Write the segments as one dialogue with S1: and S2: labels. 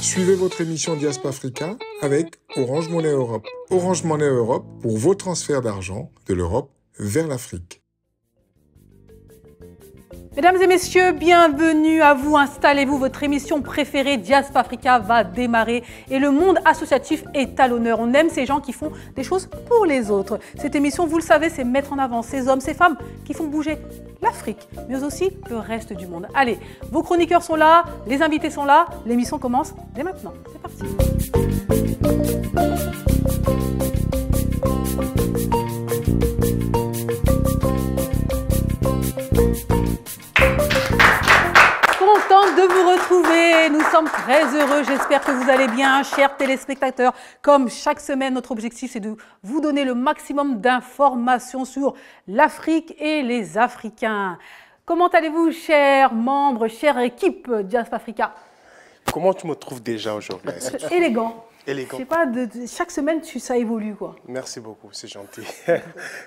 S1: Suivez votre émission Diaspora Africa avec Orange Money Europe. Orange Money Europe pour vos transferts d'argent de l'Europe vers l'Afrique.
S2: Mesdames et messieurs, bienvenue à vous. Installez-vous, votre émission préférée Diaspora Africa va démarrer et le monde associatif est à l'honneur. On aime ces gens qui font des choses pour les autres. Cette émission, vous le savez, c'est mettre en avant ces hommes, ces femmes qui font bouger l'Afrique, mais aussi le reste du monde. Allez, vos chroniqueurs sont là, les invités sont là, l'émission commence dès maintenant. C'est parti. Contente de vous retrouver, nous sommes très heureux, j'espère que vous allez bien, chers téléspectateurs. Comme chaque semaine, notre objectif c'est de vous donner le maximum d'informations sur l'Afrique et les Africains. Comment allez-vous, chers membres, chère équipe Diaspora Africa?
S3: Comment tu me trouves déjà aujourd'hui?
S2: Élégant.
S3: Élégant.
S2: Je sais pas, chaque semaine, ça évolue, quoi.
S3: Merci beaucoup, c'est gentil.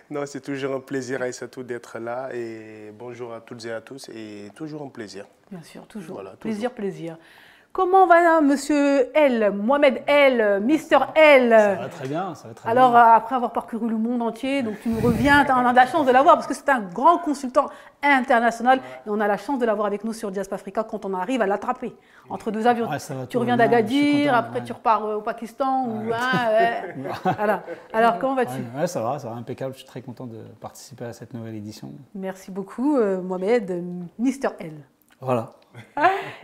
S3: Non, c'est toujours un plaisir, Aïssatou, d'être là. Et bonjour à toutes et à tous. Et toujours un plaisir.
S2: Bien sûr, toujours.
S3: Voilà,
S2: plaisir, plaisir. Comment va Monsieur L, Mohamed L, Mister L?
S4: Ça va très bien, ça va très
S2: Alors,
S4: bien.
S2: après avoir parcouru le monde entier, donc tu nous reviens, on a de la chance de l'avoir parce que c'est un grand consultant international et on a la chance de l'avoir avec nous sur Diaspora Africa quand on arrive à l'attraper entre deux avions.
S4: Ouais, ça va,
S2: tu reviens d'Agadir, après tu repars au Pakistan. Ou, voilà. Alors, comment vas-tu?
S4: Ouais, ça va, impeccable. Je suis très content de participer à cette nouvelle édition.
S2: Merci beaucoup, Mohamed, Mister L.
S4: Voilà.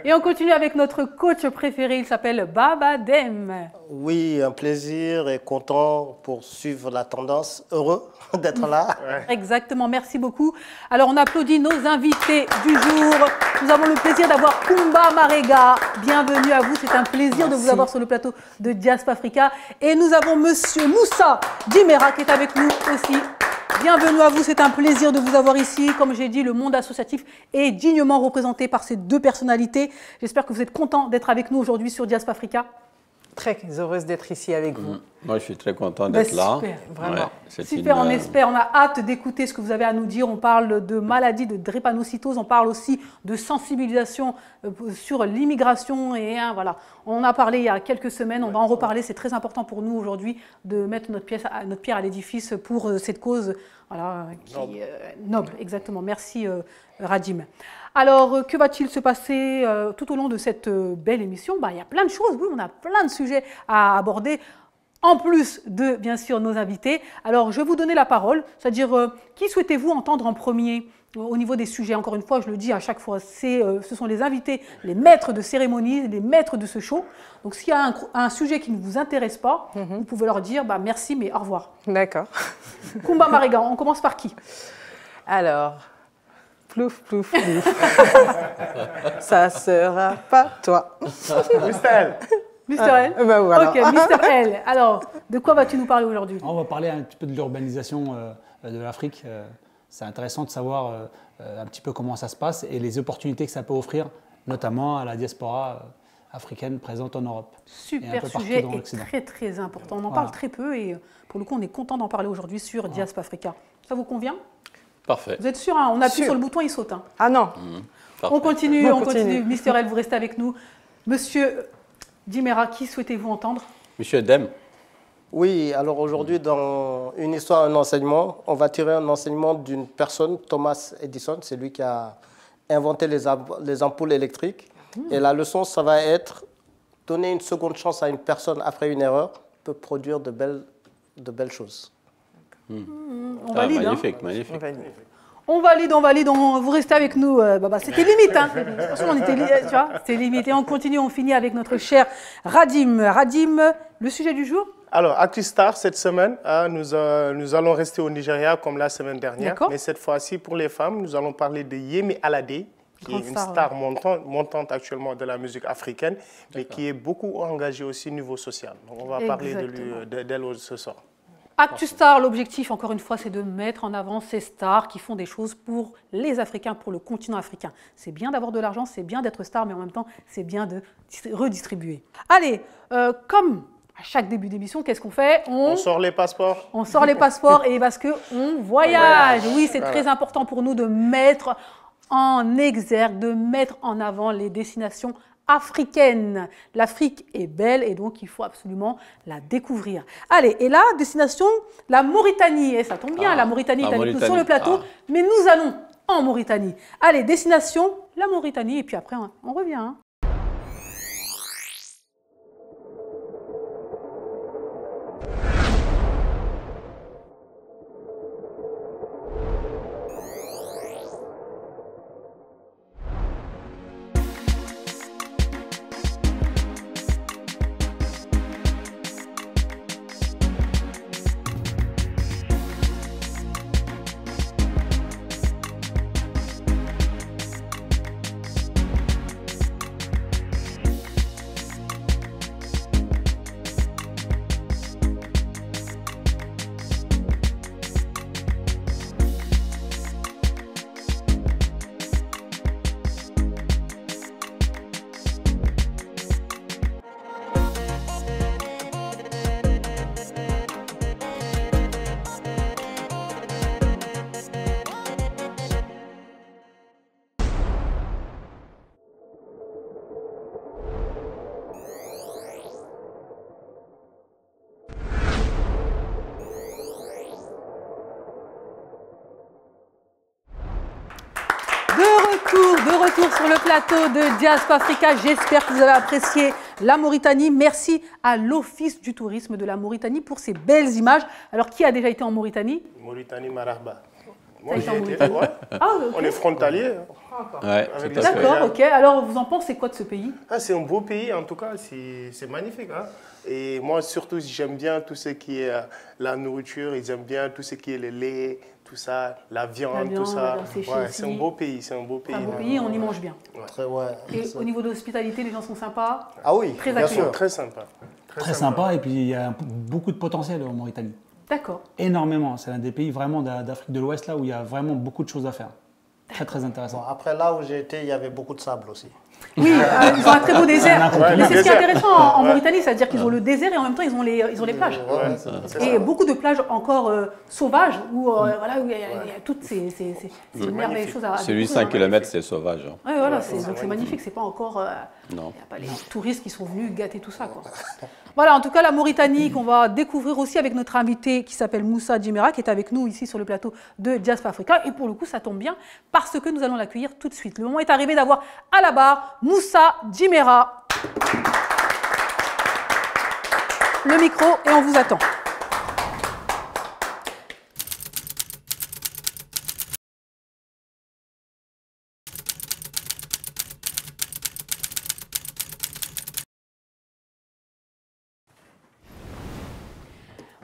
S2: Et on continue avec notre coach préféré, il s'appelle Baba Dem.
S5: Oui, un plaisir et content pour suivre la tendance. Heureux d'être là.
S2: Exactement, merci beaucoup. Alors on applaudit nos invités du jour. Nous avons le plaisir d'avoir Kumba Marega. Bienvenue à vous, c'est un plaisir de vous avoir sur le plateau de Diaspora Africa. Et nous avons Monsieur Moussa Djimera qui est avec nous aussi. Bienvenue à vous, c'est un plaisir de vous avoir ici. Comme j'ai dit, le monde associatif est dignement représenté par ces deux personnalités. J'espère que vous êtes contents d'être avec nous aujourd'hui sur Diaspora Africa.
S6: Très heureuse d'être ici avec vous.
S7: Moi, je suis très content d'être là.
S2: Super,
S6: vraiment.
S7: Ouais,
S2: super, on espère, on a hâte d'écouter ce que vous avez à nous dire. On parle de maladie de drépanocytose, on parle aussi de sensibilisation sur l'immigration. Et voilà, on en a parlé il y a quelques semaines, on va en reparler. C'est très important pour nous aujourd'hui de mettre notre pierre à l'édifice pour cette cause voilà, qui noble. Exactement. Merci Radim. Alors, que va-t-il se passer tout au long de cette belle émission? Il y a plein de choses, oui, on a plein de sujets à aborder, en plus de, bien sûr, nos invités. Alors, je vais vous donner la parole, c'est-à-dire, qui souhaitez-vous entendre en premier au niveau des sujets? Encore une fois, je le dis à chaque fois, ce sont les invités, les maîtres de cérémonie, les maîtres de ce show. Donc, s'il y a un sujet qui ne vous intéresse pas, vous pouvez leur dire merci, mais au revoir.
S6: D'accord.
S2: Kumba Marega, on commence par qui?
S6: Alors, plouf, plouf, plouf. Ça sera pas toi.
S3: Mister L.
S2: Mister L.
S6: Ben voilà.
S2: Ok, Mister L. Alors, de quoi vas-tu nous parler aujourd'hui?
S4: On va parler un petit peu de l'urbanisation de l'Afrique. C'est intéressant de savoir un petit peu comment ça se passe et les opportunités que ça peut offrir, notamment à la diaspora africaine présente en Europe.
S2: Super sujet et très très important. On en parle très peu et pour le coup, on est content d'en parler aujourd'hui sur Diaspora Africa. Ça vous convient?
S7: Parfait.
S2: Vous êtes sûr, hein? On appuie sur le bouton, il saute. Hein.
S6: Ah non.
S2: On continue, on continue. Mister L, vous restez avec nous. Monsieur Djimera, qui souhaitez-vous entendre?
S7: Monsieur Dem.
S5: Oui, alors aujourd'hui, dans une histoire, un enseignement, on va tirer un enseignement d'une personne, Thomas Edison, c'est lui qui a inventé les ampoules électriques. Et la leçon, ça va être donner une seconde chance à une personne après une erreur peut produire de belles choses.
S2: On valide,
S7: magnifique,
S2: hein?
S7: magnifique.
S2: On valide, vous restez avec nous. C'était limite, hein? Franchement, c'était limite. Et on continue, on finit avec notre cher Radim. Radim, le sujet du jour?
S3: Alors, ActuStar, cette semaine, nous allons rester au Nigeria comme la semaine dernière. Mais cette fois-ci, pour les femmes, nous allons parler de Yemi Alade, qui est une star montante actuellement de la musique africaine, mais qui est beaucoup engagée aussi au niveau social. Donc, on va parler d'elle ce soir.
S2: ActuStar, l'objectif, encore une fois, c'est de mettre en avant ces stars qui font des choses pour les Africains, pour le continent africain. C'est bien d'avoir de l'argent, c'est bien d'être star, mais en même temps, c'est bien de redistribuer. Allez, comme à chaque début d'émission, qu'est-ce qu'on fait?
S3: On sort les passeports.
S2: On sort les passeports et parce qu'on voyage. Oui, c'est très important pour nous de mettre en exergue, de mettre en avant les destinations africaine. L'Afrique est belle et donc il faut absolument la découvrir. Allez, et là, destination, la Mauritanie. Et ça tombe bien, la Mauritanie est avec nous sur le plateau, mais nous allons en Mauritanie. Allez, destination, la Mauritanie, et puis après, on revient. Hein. De retour sur le plateau de Diaspora Africa. J'espère que vous avez apprécié la Mauritanie. Merci à l'Office du tourisme de la Mauritanie pour ces belles images. Alors, qui a déjà été en Mauritanie?
S3: Mauritanie, Marahba. Moi,
S2: j'ai été.
S3: Ouais. Ah, okay. On est frontalier.
S7: Ouais,
S2: d'accord, ok. Alors, vous en pensez quoi de ce pays?
S3: C'est un beau pays, en tout cas. C'est magnifique. Hein. Et moi, surtout, j'aime bien tout ce qui est la nourriture. J'aime bien tout ce qui est le lait, tout ça, la viande, tout ça. C'est un beau pays. C'est un beau pays.
S2: Un beau pays, on y mange bien.
S3: Ouais.
S5: Très, ouais.
S2: Et au niveau de l'hospitalité, les gens sont sympas?
S5: Ah oui,
S2: très
S5: bien sûr.
S3: Très sympa.
S4: Très sympa, et puis il y a beaucoup de potentiel en Mauritanie.
S2: D'accord.
S4: Énormément. C'est un des pays vraiment d'Afrique de l'Ouest là où il y a vraiment beaucoup de choses à faire. Très très intéressant.
S5: Bon, après là où j'ai été, il y avait beaucoup de sable aussi.
S2: Oui, ils ont un très beau désert. Mais c'est ce qui est intéressant en Mauritanie, c'est-à-dire qu'ils ont le désert et en même temps ils ont les plages. Et beaucoup de plages encore sauvages où voilà, où il y a toutes ces merveilleuses choses à
S7: Celui 5 km, c'est sauvage. Hein.
S2: Oui, voilà, donc c'est magnifique. C'est pas encore. Il n'y a pas les touristes qui sont venus gâter tout ça, quoi. Voilà, en tout cas, la Mauritanie qu'on va découvrir aussi avec notre invité qui s'appelle Moussa Djimera, qui est avec nous ici sur le plateau de Diaspora Africa. Et pour le coup, ça tombe bien parce que nous allons l'accueillir tout de suite. Le moment est arrivé d'avoir à la barre Moussa Djimera. Le micro et on vous attend.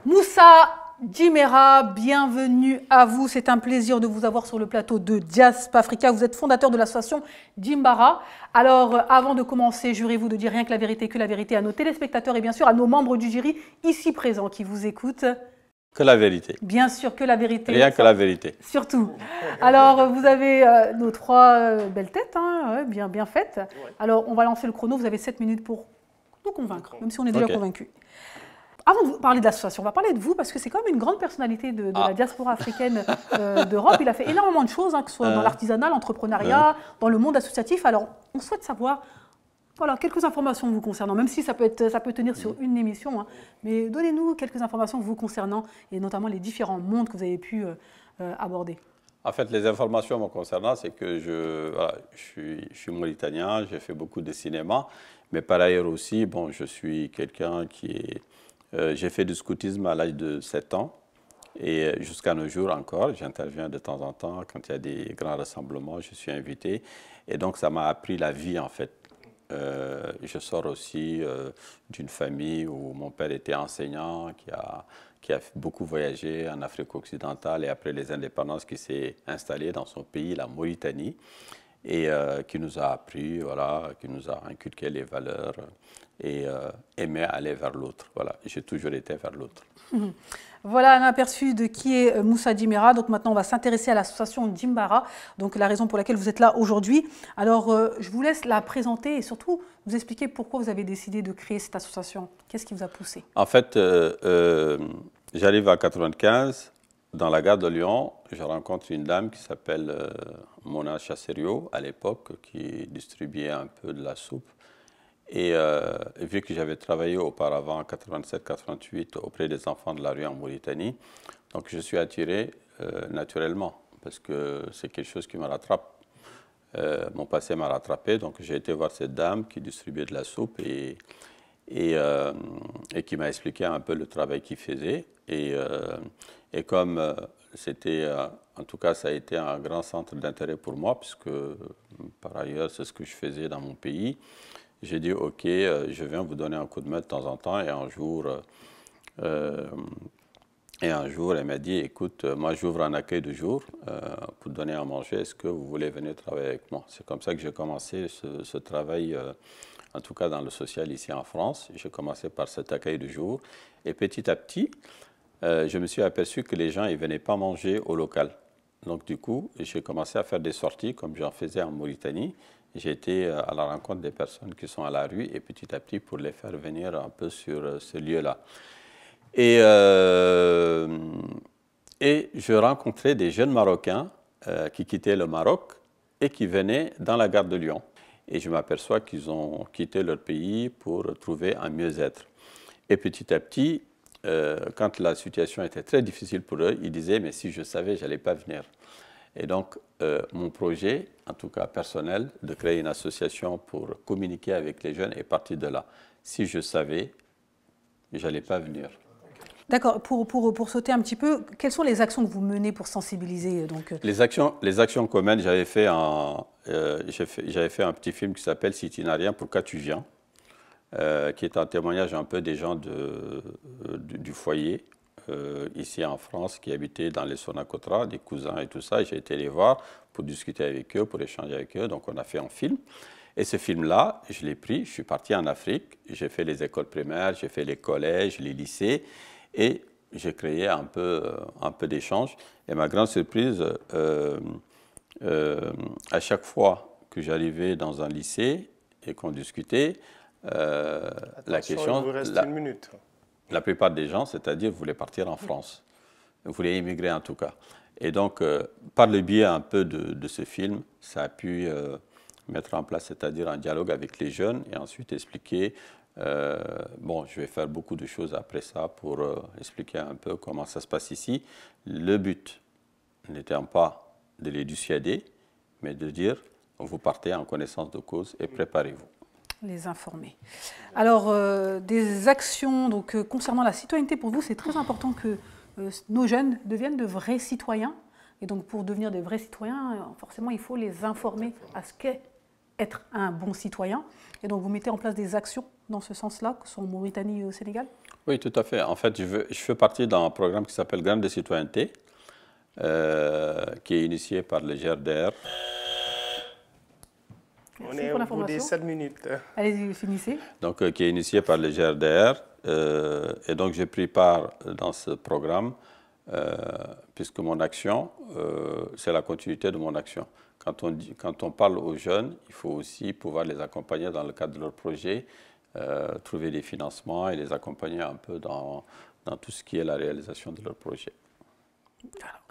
S2: Moussa Djimera, bienvenue à vous. C'est un plaisir de vous avoir sur le plateau de Diaspora Africa. Vous êtes fondateur de l'association Djimbara. Alors, avant de commencer, jurez-vous de dire rien que la vérité à nos téléspectateurs et bien sûr à nos membres du jury ici présents qui vous écoutent.
S7: Que la vérité.
S2: Bien sûr, que la vérité.
S7: Rien que la vérité.
S2: Surtout. Alors, vous avez nos trois belles têtes, hein, bien faites. Alors, on va lancer le chrono. Vous avez 7 minutes pour nous convaincre, même si on est déjà convaincus. Avant de parler de l'association, on va parler de vous parce que c'est quand même une grande personnalité de la diaspora africaine d'Europe. Il a fait énormément de choses, hein, que ce soit dans l'artisanat, l'entrepreneuriat, dans le monde associatif. Alors, on souhaite savoir quelques informations vous concernant, même si ça peut tenir sur une émission. Hein, mais donnez-nous quelques informations vous concernant et notamment les différents mondes que vous avez pu aborder.
S7: En fait, les informations me concernant, c'est que je suis mauritanien, j'ai fait beaucoup de cinéma, mais par ailleurs aussi, je suis quelqu'un qui est... j'ai fait du scoutisme à l'âge de 7 ans et jusqu'à nos jours encore, j'interviens de temps en temps quand il y a des grands rassemblements, je suis invité et donc ça m'a appris la vie en fait. Je sors aussi d'une famille où mon père était enseignant, qui a beaucoup voyagé en Afrique occidentale et après les indépendances qui s'est installé dans son pays, la Mauritanie, et qui nous a appris, qui nous a inculqué les valeurs et aimer aller vers l'autre. Voilà, j'ai toujours été vers l'autre.
S2: Voilà un aperçu de qui est Moussa Djimera. Donc maintenant, on va s'intéresser à l'association Djimbara, donc la raison pour laquelle vous êtes là aujourd'hui. Alors, je vous laisse la présenter et surtout vous expliquer pourquoi vous avez décidé de créer cette association. Qu'est-ce qui vous a poussé?
S7: En fait, j'arrive à 95, dans la gare de Lyon, je rencontre une dame qui s'appelle Mona Chasserio, à l'époque, qui distribuait un peu de la soupe. Et vu que j'avais travaillé auparavant en 87-88 auprès des enfants de la rue en Mauritanie, donc je suis attiré naturellement parce que c'est quelque chose qui me rattrape. Mon passé m'a rattrapé, donc j'ai été voir cette dame qui distribuait de la soupe et qui m'a expliqué un peu le travail qu'il faisait. Et comme c'était, en tout cas, ça a été un grand centre d'intérêt pour moi, puisque par ailleurs, c'est ce que je faisais dans mon pays, j'ai dit, OK, je viens vous donner un coup de main de temps en temps. Et un jour, elle m'a dit, écoute, moi j'ouvre un accueil de jour pour donner à manger, est-ce que vous voulez venir travailler avec moi? C'est comme ça que j'ai commencé ce travail, en tout cas dans le social ici en France. J'ai commencé par cet accueil de jour. Et petit à petit, je me suis aperçu que les gens ne venaient pas manger au local. Donc du coup, j'ai commencé à faire des sorties comme j'en faisais en Mauritanie. J'ai été à la rencontre des personnes qui sont à la rue et petit à petit pour les faire venir un peu sur ce lieu-là. Et je rencontrais des jeunes Marocains qui quittaient le Maroc et qui venaient dans la gare de Lyon. Et je m'aperçois qu'ils ont quitté leur pays pour trouver un mieux-être. Et petit à petit, quand la situation était très difficile pour eux, ils disaient « mais si je savais, je n'allais pas venir ». Et donc, mon projet, en tout cas personnel, de créer une association pour communiquer avec les jeunes est parti de là. Si je savais, je n'allais pas venir.
S2: D'accord. Pour sauter un petit peu, quelles sont les actions que vous menez pour sensibiliser donc...
S7: Les actions communes, j'avais fait un petit film qui s'appelle « Si tu n'as rien, pourquoi tu viens ?» qui est un témoignage un peu des gens du foyer, ici en France, qui habitaient dans les Sonacotra, des cousins et tout ça. J'ai été les voir pour discuter avec eux, pour échanger avec eux. Donc on a fait un film. Et ce film-là, je l'ai pris, je suis parti en Afrique, j'ai fait les écoles primaires, j'ai fait les collèges, les lycées, et j'ai créé un peu d'échanges. Et ma grande surprise, à chaque fois que j'arrivais dans un lycée et qu'on discutait, la question,
S3: il vous reste une minute.
S7: La plupart des gens, c'est-à-dire, voulaient partir en France, voulaient immigrer en tout cas. Et donc, par le biais un peu de ce film, ça a pu mettre en place, c'est-à-dire un dialogue avec les jeunes et ensuite expliquer, bon, je vais faire beaucoup de choses après ça pour expliquer un peu comment ça se passe ici. Le but n'étant pas de les dissuader, mais de dire, vous partez en connaissance de cause et préparez-vous.
S2: Les informer. Alors, des actions donc, concernant la citoyenneté, pour vous, c'est très important que nos jeunes deviennent de vrais citoyens. Et donc, pour devenir des vrais citoyens, forcément, il faut les informer à ce qu'est être un bon citoyen. Et donc, vous mettez en place des actions dans ce sens-là, que ce soit en Mauritanie et au Sénégal? Oui,
S7: tout à fait. En fait, je fais partie d'un programme qui s'appelle Graines de citoyenneté, qui est initié par le GRDR.
S2: Merci
S3: on est au bout des 7 minutes.
S2: Allez-y, finissez.
S7: Donc, qui est initié par le GRDR. Et donc, j'ai pris part dans ce programme, puisque mon action, c'est la continuité de mon action. Quand on parle aux jeunes, il faut aussi pouvoir les accompagner dans le cadre de leur projet, trouver des financements et les accompagner un peu dans tout ce qui est la réalisation de leur projet.
S2: Alors,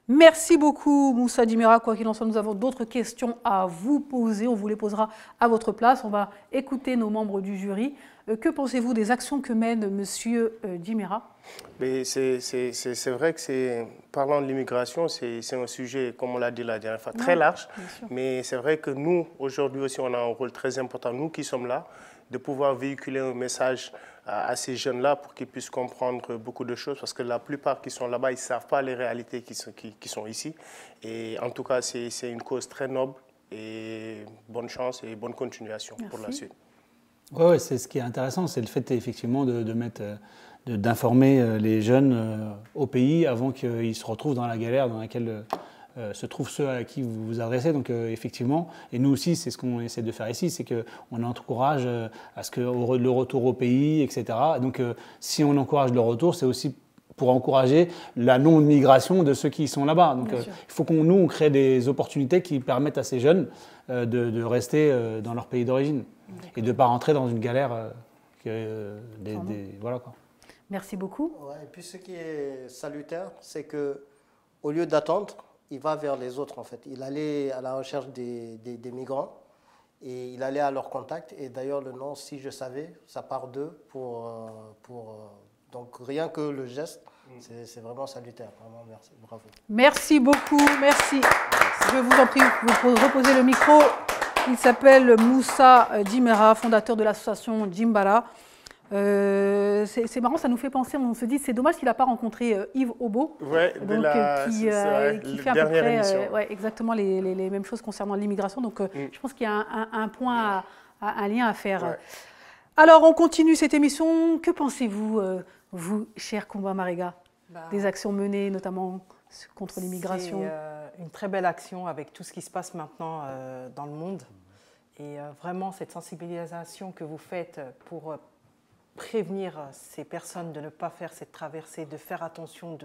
S2: merci beaucoup Moussa Djimera. Quoi qu'il en soit, nous avons d'autres questions à vous poser. On vous les posera à votre place. On va écouter nos membres du jury. Que pensez-vous des actions que mène Monsieur Djimera?
S3: C'est vrai que parlant de l'immigration, c'est un sujet, comme on l'a dit la dernière fois, très large. Mais c'est vrai que nous, aujourd'hui aussi, on a un rôle très important, nous qui sommes là, de pouvoir véhiculer un message à ces jeunes-là pour qu'ils puissent comprendre beaucoup de choses, parce que la plupart qui sont là-bas, ils ne savent pas les réalités qui sont ici. Et en tout cas, c'est une cause très noble et bonne chance et bonne continuation pour la suite.
S4: Oui, c'est ce qui est intéressant, c'est le fait effectivement d'informer les jeunes au pays avant qu'ils se retrouvent dans la galère dans laquelle se trouvent ceux à qui vous vous adressez. Donc effectivement, et nous aussi, c'est ce qu'on essaie de faire ici, c'est qu'on encourage à ce que le retour au pays, etc. Donc si on encourage le retour, c'est aussi pour encourager la non-migration de ceux qui sont là-bas. Donc il faut qu'on crée des opportunités qui permettent à ces jeunes de rester dans leur pays d'origine et de ne pas rentrer dans une galère. Voilà, quoi.
S2: Merci beaucoup.
S5: Ouais, et puis ce qui est salutaire, c'est qu'au lieu d'attendre, il va vers les autres en fait. Il allait à la recherche des migrants Et il allait à leur contact. Et d'ailleurs, le nom, si je savais, ça part d'eux donc rien que le geste, c'est vraiment salutaire. Vraiment, merci, bravo.
S2: Merci beaucoup, merci. Je vous en prie, vous reposez le micro. Il s'appelle Moussa Djimera, fondateur de l'association Djimbara. C'est marrant, ça nous fait penser, on se dit c'est dommage qu'il n'a pas rencontré Yves Obo,
S3: ouais,
S2: qui fait à peu près exactement les mêmes choses concernant l'immigration. Donc je pense qu'il y a un point, un lien à faire. Ouais. Alors on continue cette émission. Que pensez-vous, vous, cher Koumba Marega, des actions menées notamment contre l'immigration?
S6: C'est une très belle action avec tout ce qui se passe maintenant dans le monde. Et vraiment cette sensibilisation que vous faites pour prévenir ces personnes de ne pas faire cette traversée, de faire attention,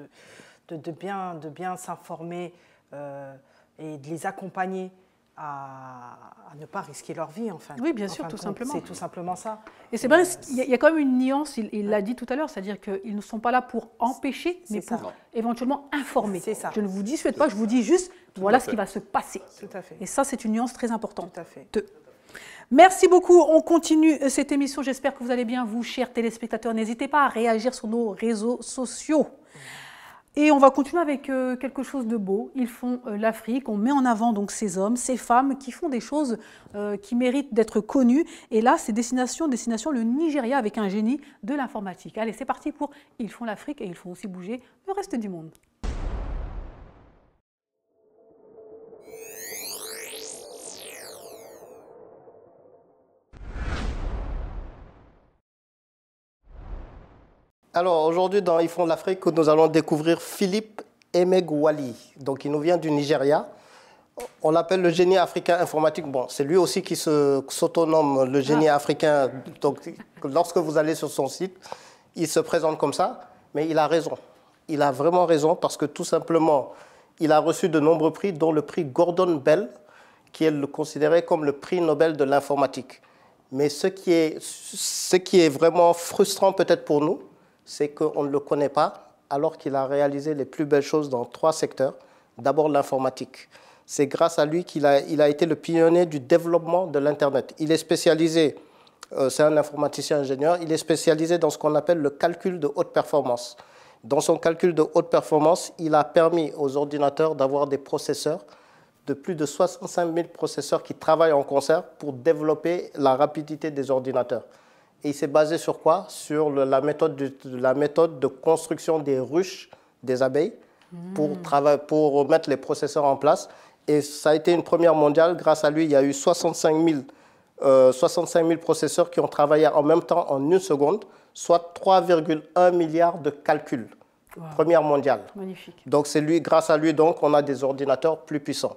S6: de bien s'informer et de les accompagner à ne pas risquer leur vie. Enfin,
S2: oui, bien sûr, tout simplement.
S6: C'est tout simplement ça.
S2: Et c'est bien, il y a quand même une nuance, il l'a dit tout à l'heure, c'est-à-dire qu'ils ne sont pas là pour empêcher, mais pour éventuellement informer.
S6: C'est ça.
S2: Je ne vous dissuade pas, je vous dis juste, voilà ce qui va se passer.
S6: Tout à fait.
S2: Et ça, c'est une nuance très importante.
S6: Tout à fait.
S2: Merci beaucoup. On continue cette émission. J'espère que vous allez bien, vous, chers téléspectateurs. N'hésitez pas à réagir sur nos réseaux sociaux. Et on va continuer avec quelque chose de beau. Ils font l'Afrique. On met en avant donc ces hommes, ces femmes qui font des choses qui méritent d'être connues. Et là, c'est destination le Nigeria avec un génie de l'informatique. Allez, c'est parti pour Ils font l'Afrique et ils font aussi bouger le reste du monde.
S5: Alors aujourd'hui, dans Ils font l'Afrique, nous allons découvrir Philippe Emeagwali. Donc il nous vient du Nigeria. On l'appelle le génie africain informatique. Bon, c'est lui aussi qui s'autonome le génie africain. Donc lorsque vous allez sur son site, il se présente comme ça. Mais il a raison. Il a vraiment raison parce que tout simplement, il a reçu de nombreux prix, dont le prix Gordon Bell, qui est considéré comme le prix Nobel de l'informatique. Mais ce qui est vraiment frustrant peut-être pour nous, c'est qu'on ne le connaît pas, alors qu'il a réalisé les plus belles choses dans 3 secteurs. D'abord, l'informatique. C'est grâce à lui qu'il a été le pionnier du développement de l'Internet. Il est spécialisé, c'est un informaticien ingénieur, il est spécialisé dans ce qu'on appelle le calcul de haute performance. Dans son calcul de haute performance, il a permis aux ordinateurs d'avoir des processeurs, de plus de 65 000 processeurs qui travaillent en concert pour développer la rapidité des ordinateurs. Et il s'est basé sur quoi? Sur la méthode de construction des ruches des abeilles pour mettre les processeurs en place. Et ça a été une première mondiale. Grâce à lui, il y a eu 65 000 processeurs qui ont travaillé en même temps en 1 seconde, soit 3,1 milliards de calculs. Wow. Première mondiale.
S2: Magnifique.
S5: Donc c'est lui, grâce à lui, donc, on a des ordinateurs plus puissants.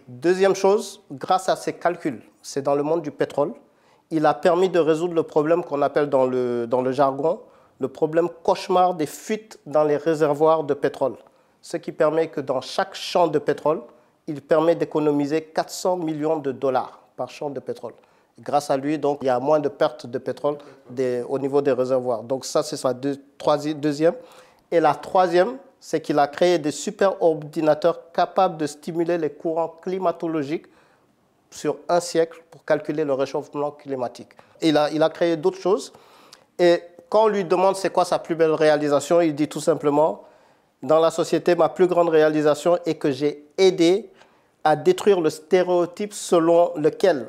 S5: Deuxième chose, grâce à ses calculs, c'est dans le monde du pétrole. Il a permis de résoudre le problème qu'on appelle dans le jargon, le problème cauchemar des fuites dans les réservoirs de pétrole. Ce qui permet que dans chaque champ de pétrole, il permet d'économiser 400 millions de dollars par champ de pétrole. Grâce à lui, donc, il y a moins de pertes de pétrole au niveau des réservoirs. Donc ça, c'est sa deuxième. Et la troisième, c'est qu'il a créé des super ordinateurs capables de stimuler les courants climatologiques sur 1 siècle pour calculer le réchauffement climatique. Il a créé d'autres choses. Et quand on lui demande c'est quoi sa plus belle réalisation, il dit tout simplement, dans la société, ma plus grande réalisation est que j'ai aidé à détruire le stéréotype selon lequel,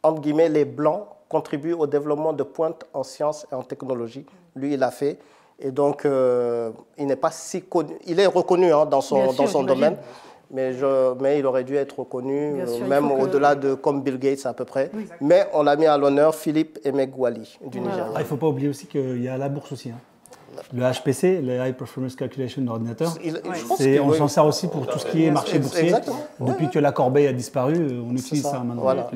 S5: entre guillemets, les Blancs contribuent au développement de pointe en sciences et en technologie. Lui, il l'a fait. Et donc, il n'est pas si connu. Il est reconnu dans son domaine. Mais il aurait dû être reconnu, même au-delà de comme Bill Gates à peu près. Oui. Mais on a mis à l'honneur Philippe Emeagwali du Nigeria.
S4: Il ne faut pas oublier aussi qu'il y a la bourse aussi. Le HPC, le High Performance Calculation d'ordinateur, on s'en sert aussi pour tout ce qui est marché boursier. Depuis que la corbeille a disparu, on utilise ça maintenant.
S2: Voilà.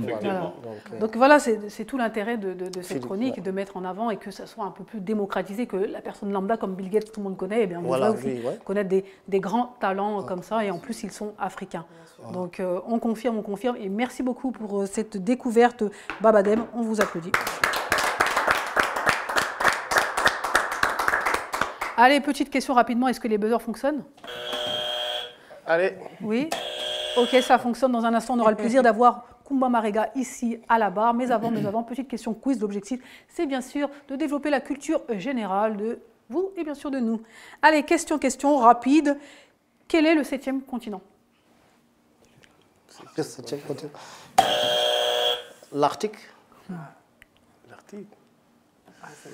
S2: Donc voilà, c'est tout l'intérêt de cette chronique, de mettre en avant et que ça soit un peu plus démocratisé, que la personne lambda comme Bill Gates, tout le monde connaît, et bien on va aussi connaître des grands talents comme ça, et en plus ils sont africains. Donc on confirme, et merci beaucoup pour cette découverte, Babadem, on vous applaudit. Allez, petite question rapidement, est-ce que les buzzers fonctionnent?
S3: Allez.
S2: Oui. Ok, ça fonctionne. Dans un instant, on aura le plaisir d'avoir Kumba Marega ici à la barre. Mais avant, petite question quiz. L'objectif, c'est bien sûr de développer la culture générale de vous et bien sûr de nous. Allez, question rapide. Quel est le 7e continent?
S5: Le 7e continent. L'Arctique.
S3: L'Arctique?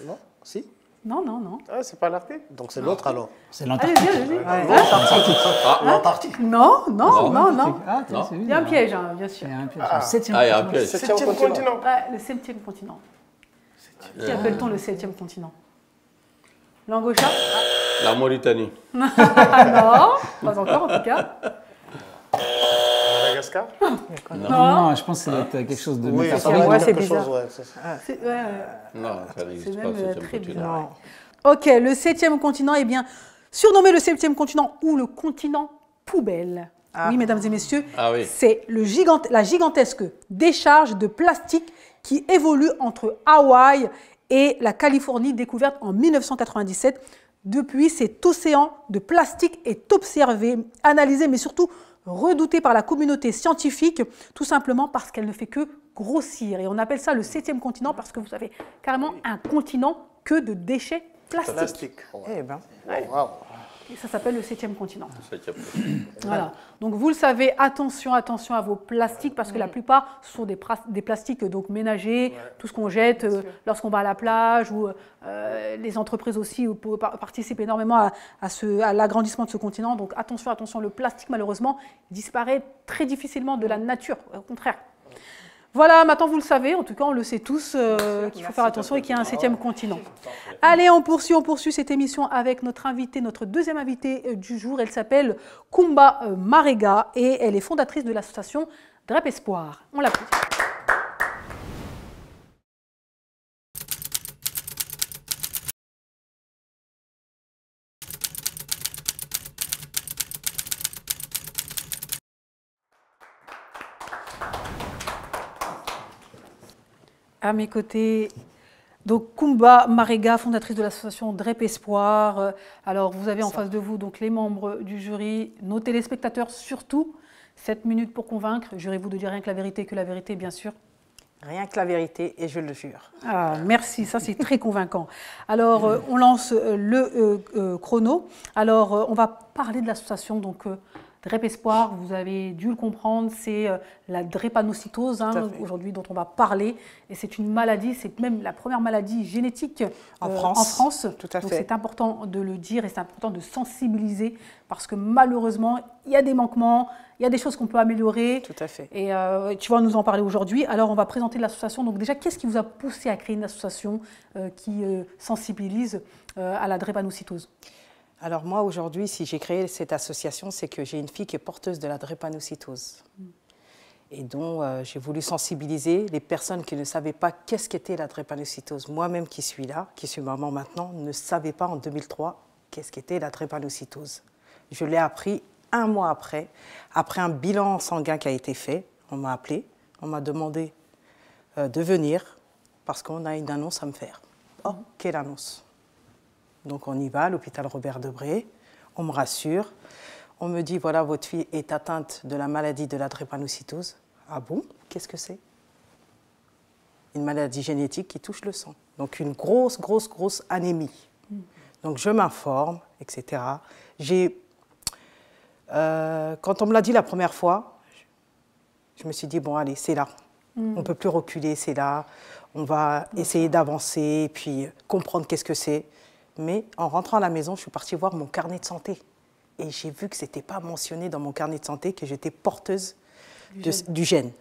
S5: Non? Si?
S2: Non, non, non.
S3: Ah, c'est pas l'Arctique?
S5: Donc c'est l'autre alors?
S4: C'est l'Antarctique.
S5: L'Antarctique.
S2: Non, non, non, non.
S4: Ah,
S2: Il y a un piège, hein, bien sûr.
S4: Il y a un piège.
S7: Ah, il y a un piège.
S3: 7e continent.
S2: Ouais, le 7e continent. Qui appelle-t-on le 7e continent? L'Angocha?
S7: La Mauritanie.
S2: Non, pas encore en tout cas.
S3: Madagascar?
S4: Non, je pense que ça doit être quelque chose de
S5: Oui,
S4: métaphorique.
S6: Ouais, c'est bizarre.
S7: Non, ça n'existe
S2: C'est
S7: pas,
S2: même
S7: le 7e
S2: très
S7: continent.
S2: bizarre. Ok, le 7e continent est bien surnommé le 7e continent ou le continent poubelle. Oui, mesdames et messieurs, c'est la gigantesque décharge de plastique qui évolue entre Hawaï et la Californie, découverte en 1997. Depuis, cet océan de plastique est observé, analysé, mais surtout redouté par la communauté scientifique, tout simplement parce qu'elle ne fait que grossir. Et on appelle ça le 7e continent parce que vous avez carrément un continent que de déchets plastiques.
S6: Eh ben.
S5: Wow.
S2: Et ça s'appelle le 7e continent. Voilà. Donc vous le savez, attention à vos plastiques parce que la plupart sont des plastiques donc ménagers, tout ce qu'on jette lorsqu'on va à la plage ou les entreprises aussi participent énormément à l'agrandissement de ce continent. Donc attention, le plastique malheureusement disparaît très difficilement de la nature, au contraire. Voilà, maintenant vous le savez, en tout cas on le sait tous qu'il faut faire attention et qu'il y a un 7e continent. Allez, on poursuit cette émission avec notre invitée, notre deuxième invitée du jour. Elle s'appelle Kumba Marega et elle est fondatrice de l'association DREP Espoir. On l'applaudit. À mes côtés, donc Kumba Marega, fondatrice de l'association DREP Espoir. Alors, vous avez en face de vous donc les membres du jury, nos téléspectateurs surtout. 7 minutes pour convaincre. Jurez-vous de dire rien que la vérité, bien sûr.
S6: Rien que la vérité, et je le jure.
S2: Ah, merci, ça c'est très convaincant. Alors, on lance le chrono. Alors, on va parler de l'association donc DREP Espoir, vous avez dû le comprendre, c'est la drépanocytose aujourd'hui dont on va parler. Et c'est une maladie, c'est même la première maladie génétique en France.
S6: Tout à fait.
S2: Donc c'est important de le dire et c'est important de sensibiliser parce que malheureusement, il y a des manquements, il y a des choses qu'on peut améliorer.
S6: Tout à fait.
S2: Et tu vas nous en parler aujourd'hui. Alors on va présenter l'association. Donc déjà, qu'est-ce qui vous a poussé à créer une association qui sensibilise à la drépanocytose ?
S6: Alors moi, aujourd'hui, si j'ai créé cette association, c'est que j'ai une fille qui est porteuse de la drépanocytose. Et donc, j'ai voulu sensibiliser les personnes qui ne savaient pas qu'est-ce qu'était la drépanocytose. Moi-même qui suis là, qui suis maman maintenant, ne savais pas en 2003 qu'est-ce qu'était la drépanocytose. Je l'ai appris 1 mois après un bilan sanguin qui a été fait. On m'a appelé, on m'a demandé de venir parce qu'on a une annonce à me faire. Oh, quelle annonce ? Donc on y va à l'hôpital Robert Debré, on me rassure, on me dit voilà votre fille est atteinte de la maladie de la drépanocytose. Ah bon? Qu'est-ce que c'est? Une maladie génétique qui touche le sang. Donc une grosse anémie. Donc je m'informe, etc. Quand on me l'a dit la première fois, je me suis dit bon allez c'est là, on ne peut plus reculer, c'est là, on va essayer d'avancer et puis comprendre qu'est-ce que c'est. Mais en rentrant à la maison, je suis partie voir mon carnet de santé. Et j'ai vu que ce n'était pas mentionné dans mon carnet de santé que j'étais porteuse du gène.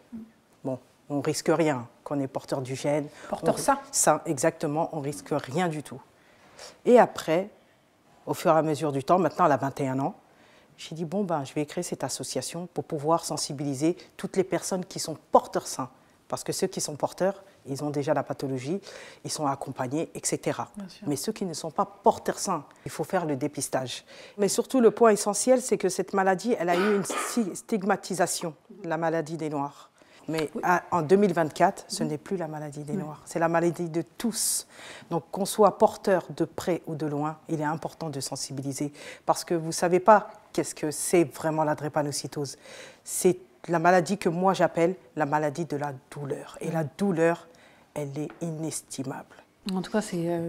S6: Bon, on ne risque rien quand on est porteur du gène.
S2: Porteur sain.
S6: Sain, exactement, on ne risque rien du tout. Et après, au fur et à mesure du temps, maintenant elle a 21 ans, j'ai dit bon, je vais créer cette association pour pouvoir sensibiliser toutes les personnes qui sont porteurs sains. Parce que ceux qui sont porteurs, ils ont déjà la pathologie, ils sont accompagnés, etc. Mais ceux qui ne sont pas porteurs sains, il faut faire le dépistage. Mais surtout, le point essentiel, c'est que cette maladie, elle a eu une stigmatisation, la maladie des Noirs. Mais en 2024, ce n'est plus la maladie des Noirs, c'est la maladie de tous. Donc qu'on soit porteur de près ou de loin, il est important de sensibiliser. Parce que vous ne savez pas qu'est-ce que c'est vraiment la drépanocytose. C'est la maladie que moi j'appelle la maladie de la douleur. Et la douleur, elle est inestimable.
S2: En tout cas,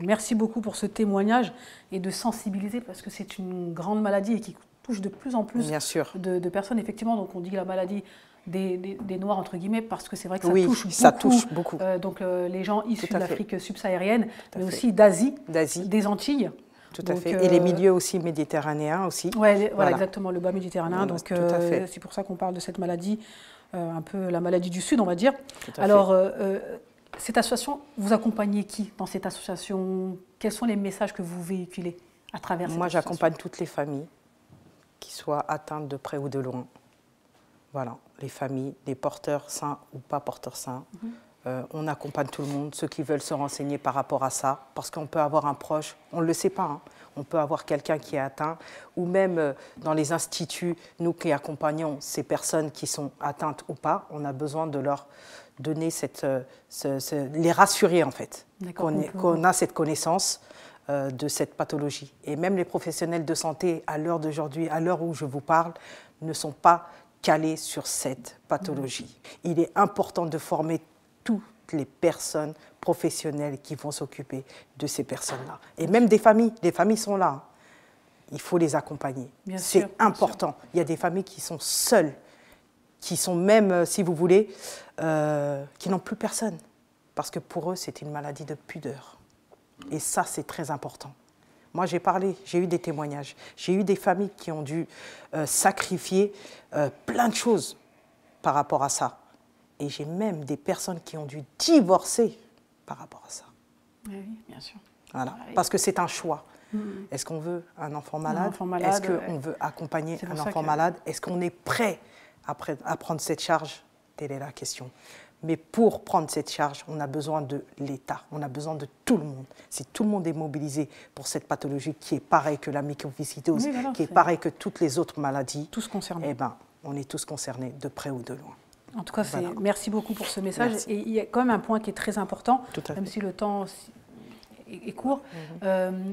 S2: merci beaucoup pour ce témoignage et de sensibiliser parce que c'est une grande maladie et qui touche de plus en plus de personnes. Effectivement, donc on dit la maladie des Noirs, entre guillemets, parce que c'est vrai que ça touche beaucoup. Donc les gens issus de l'Afrique subsaharienne, mais aussi d'Asie, des Antilles.
S6: Tout à fait. Et les milieux aussi méditerranéens aussi.
S2: Ouais, voilà, exactement, le bas méditerranéen. Donc c'est pour ça qu'on parle de cette maladie, un peu la maladie du Sud, on va dire. Alors, cette association, vous accompagnez qui dans cette association? Quels sont les messages que vous véhiculez à travers cette association?
S6: Moi, j'accompagne toutes les familles qui soient atteintes de près ou de loin. Voilà, les familles, les porteurs sains ou pas porteurs sains. On accompagne tout le monde, ceux qui veulent se renseigner par rapport à ça, parce qu'on peut avoir un proche, on ne le sait pas, hein. On peut avoir quelqu'un qui est atteint, ou même dans les instituts, nous qui accompagnons ces personnes qui sont atteintes ou pas, on a besoin de leur donner les rassurer en fait, qu'on a cette connaissance de cette pathologie. Et même les professionnels de santé, à l'heure d'aujourd'hui, à l'heure où je vous parle, ne sont pas calés sur cette pathologie. Il est important de former toutes les personnes professionnelles qui vont s'occuper de ces personnes-là. Et même des familles sont là. Hein. Il faut les accompagner. C'est important. Il y a des familles qui sont seules, qui sont même, si vous voulez, qui n'ont plus personne. Parce que pour eux, c'est une maladie de pudeur. Et ça, c'est très important. Moi, j'ai eu des témoignages. J'ai eu des familles qui ont dû sacrifier plein de choses par rapport à ça. Et j'ai même des personnes qui ont dû divorcer par rapport à ça.
S2: Oui, bien sûr.
S6: Voilà. Parce que c'est un choix. Est-ce qu'on veut un enfant malade? Est-ce qu'on veut accompagner un enfant malade? Est-ce qu'on est prêt à prendre cette charge? Telle est la question. Mais pour prendre cette charge, on a besoin de l'État, on a besoin de tout le monde. Si tout le monde est mobilisé pour cette pathologie qui est pareille que la mucoviscidose, qui est pareille que toutes les autres maladies,
S2: tous concernés.
S6: Eh ben, on est tous concernés de près ou de loin.
S2: En tout cas, merci beaucoup pour ce message. Merci. Et il y a quand même un point qui est très important, même si le temps est court,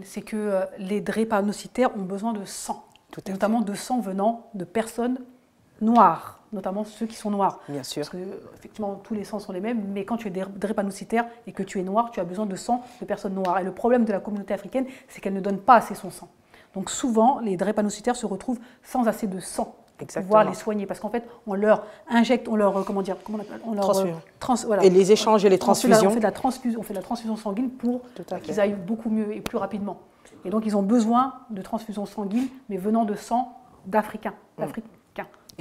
S2: c'est que les drépanocytaires ont besoin de sang, notamment de sang venant de personnes noires, notamment ceux qui sont noirs.
S6: Bien sûr.
S2: Parce que, effectivement, tous les sangs sont les mêmes, mais quand tu es drépanocytaire et que tu es noir, tu as besoin de sang de personnes noires. Et le problème de la communauté africaine, c'est qu'elle ne donne pas assez son sang. Donc souvent, les drépanocytaires se retrouvent sans assez de sang pour pouvoir les soigner. Parce qu'en fait, on leur injecte, on leur,
S6: et les échanges et les transfusions.
S2: On fait de la transfusion sanguine pour qu'ils aillent beaucoup mieux et plus rapidement. Et donc, ils ont besoin de transfusion sanguine, mais venant de sang d'Africains.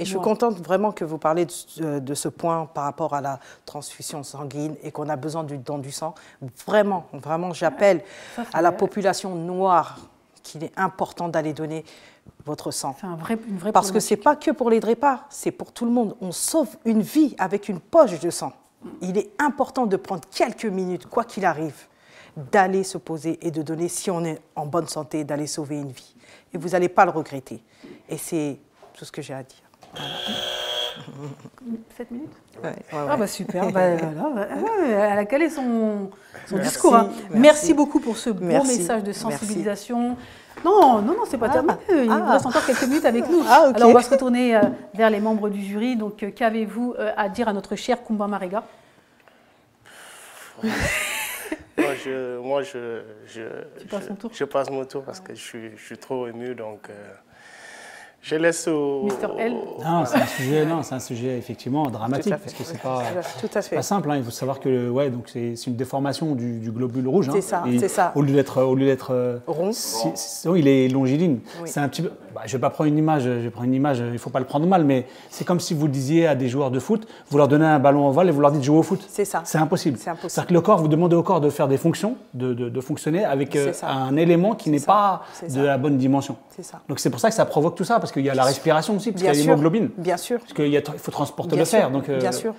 S6: Et je suis contente vraiment que vous parlez de ce point par rapport à la transfusion sanguine et qu'on a besoin du don du sang. Vraiment, j'appelle à la population noire qu'il est important d'aller donner votre sang.
S2: C'est une vraie
S6: Parce que ce n'est pas que pour les drépas, c'est pour tout le monde. On sauve une vie avec une poche de sang. Il est important de prendre quelques minutes, quoi qu'il arrive, d'aller se poser et de donner, si on est en bonne santé, d'aller sauver une vie. Et vous n'allez pas le regretter. Et c'est tout ce que j'ai à dire.
S2: 7 minutes?
S6: Ouais.
S2: Ah bah super, elle a calé son discours. Hein. Merci beaucoup pour ce beau message de sensibilisation. Non, c'est pas terminé. Il vous reste encore quelques minutes avec nous. Alors on va se retourner vers les membres du jury. Donc qu'avez-vous à dire à notre cher Kumba Marega?
S3: Moi, je passe mon tour parce que je suis trop ému, donc je laisse au...
S2: Mr. L.
S4: Non, c'est un sujet effectivement dramatique parce que c'est pas simple. Hein. Il faut savoir que donc c'est une déformation du globule rouge.
S6: C'est ça.
S4: Au lieu d'être
S6: rond,
S4: il est longiligne.
S6: Oui.
S4: C'est un petit peu. Je vais pas prendre une image. Il faut pas le prendre mal, mais c'est comme si vous disiez à des joueurs de foot, vous leur donnez un ballon ovale et vous leur dites de jouer au foot.
S6: C'est ça.
S4: C'est impossible. C'est-à-dire que vous demandez au corps de faire des fonctions, de fonctionner avec un élément qui n'est pas de la bonne dimension.
S6: C'est ça.
S4: Donc c'est pour ça que ça provoque tout ça, parce qu'il y a la respiration aussi, parce qu'il y a l'hémoglobine.
S6: Bien sûr.
S4: Parce qu'il faut transporter le fer, donc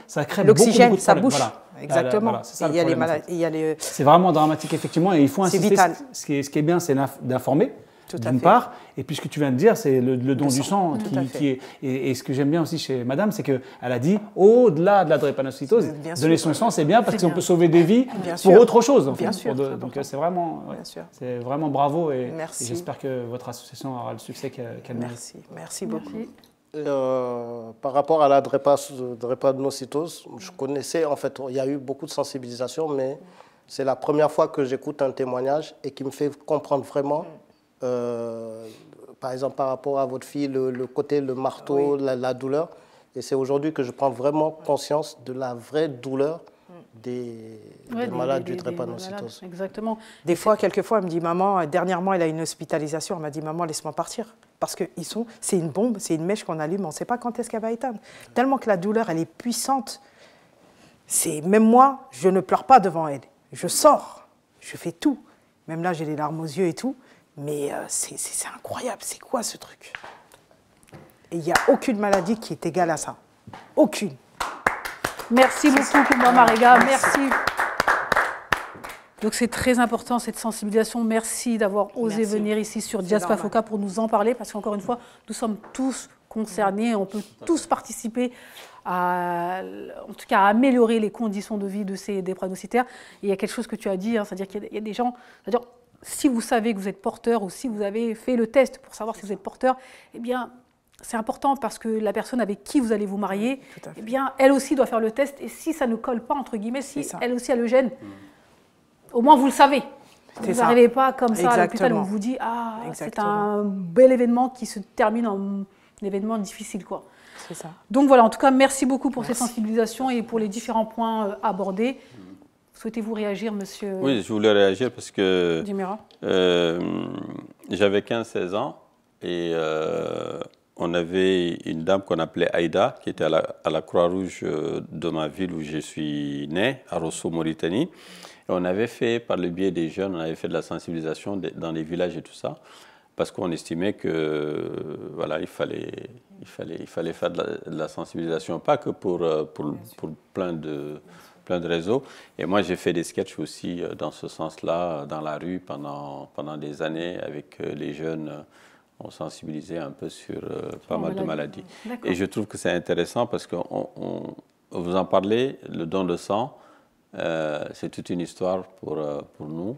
S4: ça crée
S6: l'oxygène,
S4: beaucoup
S6: ça
S4: de
S6: bouche.
S4: Voilà.
S6: Exactement.
S4: Voilà, ça,
S6: c'est
S4: vraiment dramatique effectivement, et il faut insister.
S6: Vital.
S4: Ce qui est bien, c'est d'informer. D'une part, et puis ce que tu viens de dire, c'est le don du sang qui est. Et ce que j'aime bien aussi chez Madame, c'est qu'elle a dit, au-delà de la drépanocytose, donner son sang, c'est bien parce qu'on peut sauver des vies pour autre chose. En fait.
S6: Bien sûr.
S4: Donc c'est vraiment bravo, et j'espère que votre association aura le succès qu'elle mérite.
S6: Merci beaucoup.
S5: Par rapport à la drépanocytose, je connaissais, en fait, il y a eu beaucoup de sensibilisation, mais c'est la première fois que j'écoute un témoignage et qui me fait comprendre vraiment, par exemple, par rapport à votre fille, le côté, le marteau, la douleur. Et c'est aujourd'hui que je prends vraiment conscience de la vraie douleur des malades du drépanocytose.
S2: Exactement.
S6: Quelquefois, elle me dit, maman, dernièrement, elle a une hospitalisation, elle m'a dit, maman, laisse-moi partir. Parce que c'est une bombe, c'est une mèche qu'on allume, on ne sait pas quand est-ce qu'elle va éteindre. Tellement que la douleur, elle est puissante. Même moi, je ne pleure pas devant elle. Je sors, je fais tout. Même là, j'ai les larmes aux yeux et tout. Mais c'est incroyable, c'est quoi ce truc? Et il n'y a aucune maladie qui est égale à ça. Aucune.
S2: Merci beaucoup, Koumba Marega. Merci. Donc c'est très important cette sensibilisation. Merci d'avoir osé venir ici sur Diaspora Africa pour nous en parler, parce qu'encore une fois, nous sommes tous concernés, on peut tous participer en tout cas à améliorer les conditions de vie de ces drépanocytaires. Et il y a quelque chose que tu as dit, c'est-à-dire qu'il y a des gens, c'est-à-dire si vous savez que vous êtes porteur ou si vous avez fait le test pour savoir si vous êtes porteur, eh bien c'est important parce que la personne avec qui vous allez vous marier, eh bien elle aussi doit faire le test, et si ça ne colle pas, entre guillemets, si elle aussi a le gène, au moins vous le savez. Vous n'arrivez pas comme ça à l'hôpital où on vous dit « Ah, c'est un bel événement qui se termine en événement difficile. »
S6: C'est ça.
S2: Donc voilà, en tout cas, merci beaucoup pour cette sensibilisation et pour les différents points abordés. Souhaitez-vous réagir, monsieur?
S7: Oui, je voulais réagir parce que j'avais 15-16 ans et on avait une dame qu'on appelait Aïda, qui était à la Croix-Rouge de ma ville où je suis né, à Rosso, Mauritanie. Et on avait fait, par le biais des jeunes, on avait fait de la sensibilisation dans les villages et tout ça, parce qu'on estimait que voilà, il fallait faire de la sensibilisation, pas que pour plein de réseaux. Et moi, j'ai fait des sketchs aussi dans ce sens-là, dans la rue, pendant des années, avec les jeunes. On sensibilisait un peu sur pas mal de maladies. Et je trouve que c'est intéressant parce que vous en parlez, le don de sang, c'est toute une histoire pour nous,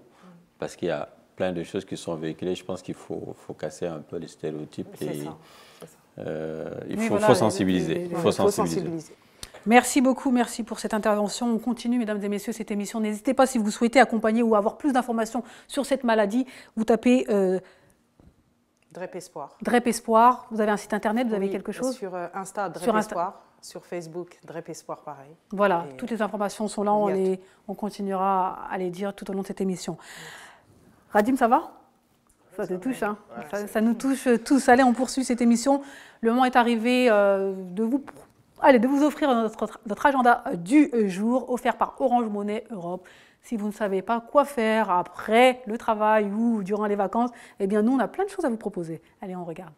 S7: parce qu'il y a plein de choses qui sont véhiculées. Je pense qu'il faut casser un peu les stéréotypes. Il faut sensibiliser.
S2: Merci beaucoup, merci pour cette intervention. On continue, mesdames et messieurs, cette émission. N'hésitez pas, si vous souhaitez accompagner ou avoir plus d'informations sur cette maladie, vous tapez...
S6: Drep Espoir.
S2: Drep Espoir. Vous avez un site internet, vous avez quelque chose?
S6: Sur Insta, Drep Espoir. Sur Facebook, Drep Espoir, pareil.
S2: Voilà, toutes les informations sont là. On continuera à les dire tout au long de cette émission. Radim, ça va? Ça te touche, hein? Ça nous touche tous. Allez, on poursuit cette émission. Le moment est arrivé de vous offrir notre agenda du jour, offert par Orange Money Europe. Si vous ne savez pas quoi faire après le travail ou durant les vacances, eh bien nous, on a plein de choses à vous proposer. Allez, on regarde.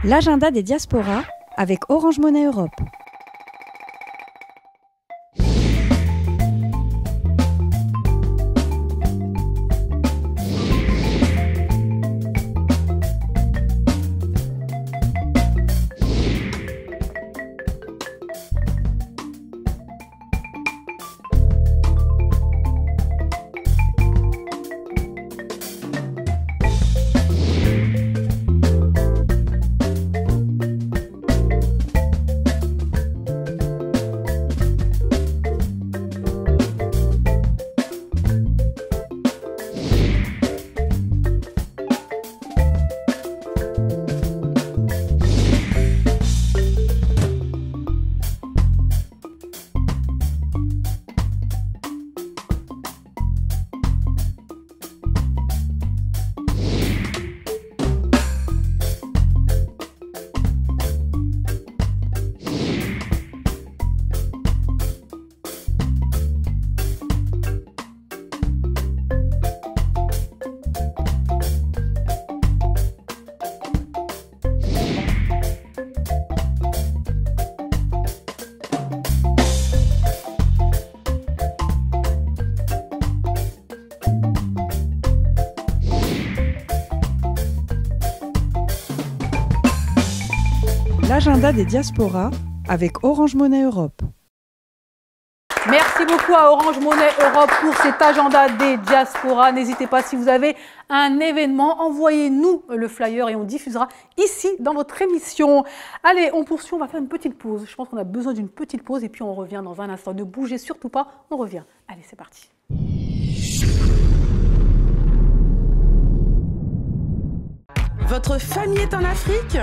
S8: L'agenda des diasporas avec Orange Money Europe. L'agenda des diasporas avec Orange Money Europe.
S2: Merci beaucoup beaucoup à Orange Monnaie Europe pour cet agenda des diasporas. N'hésitez pas, si vous avez un événement, envoyez-nous le flyer et on diffusera ici dans votre émission. Allez, on poursuit, on va faire une petite pause. Je pense qu'on a besoin d'une petite pause et puis on revient dans un instant. Ne bougez surtout pas, on revient. Allez, c'est parti.
S9: Votre famille est en Afrique?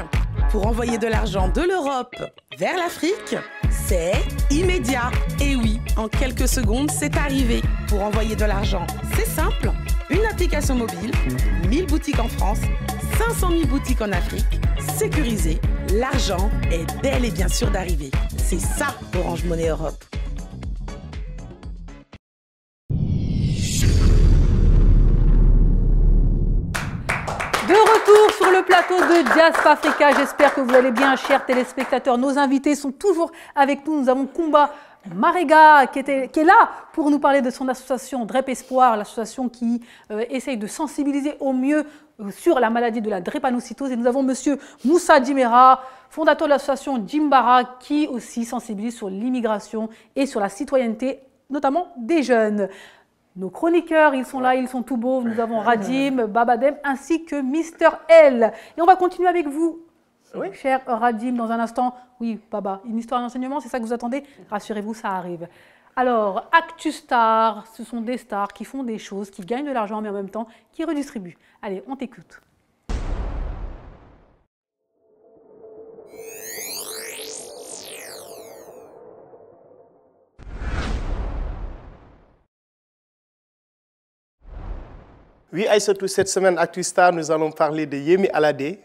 S9: Pour envoyer de l'argent de l'Europe vers l'Afrique, c'est immédiat. Et oui, en quelques secondes, c'est arrivé. Pour envoyer de l'argent, c'est simple. Une application mobile, 1000 boutiques en France, 500 000 boutiques en Afrique, sécurisé. L'argent est bel et bien sûr d'arriver. C'est ça, Orange Monnaie Europe.
S2: De retour sur le plateau de Diaspora Africa, j'espère que vous allez bien, chers téléspectateurs. Nos invités sont toujours avec nous. Nous avons Kumba Marega qui est là pour nous parler de son association DREP Espoir, l'association qui essaye de sensibiliser au mieux sur la maladie de la drépanocytose. Et nous avons monsieur Moussa Djimera, fondateur de l'association Djimbara, qui aussi sensibilise sur l'immigration et sur la citoyenneté, notamment des jeunes. Nos chroniqueurs, ils sont là, ils sont tout beaux. Nous avons Radim, Babadem, ainsi que Mister L. Et on va continuer avec vous, oui, cher Radim, dans un instant. Oui, Baba, une histoire d'enseignement, c'est ça que vous attendez? Rassurez-vous, ça arrive. Alors, ActuStar, ce sont des stars qui font des choses, qui gagnent de l'argent, mais en même temps, qui redistribuent. Allez, on t'écoute.
S3: Oui, Aïssatou, cette semaine, ActuStar, nous allons parler de Yemi Alade,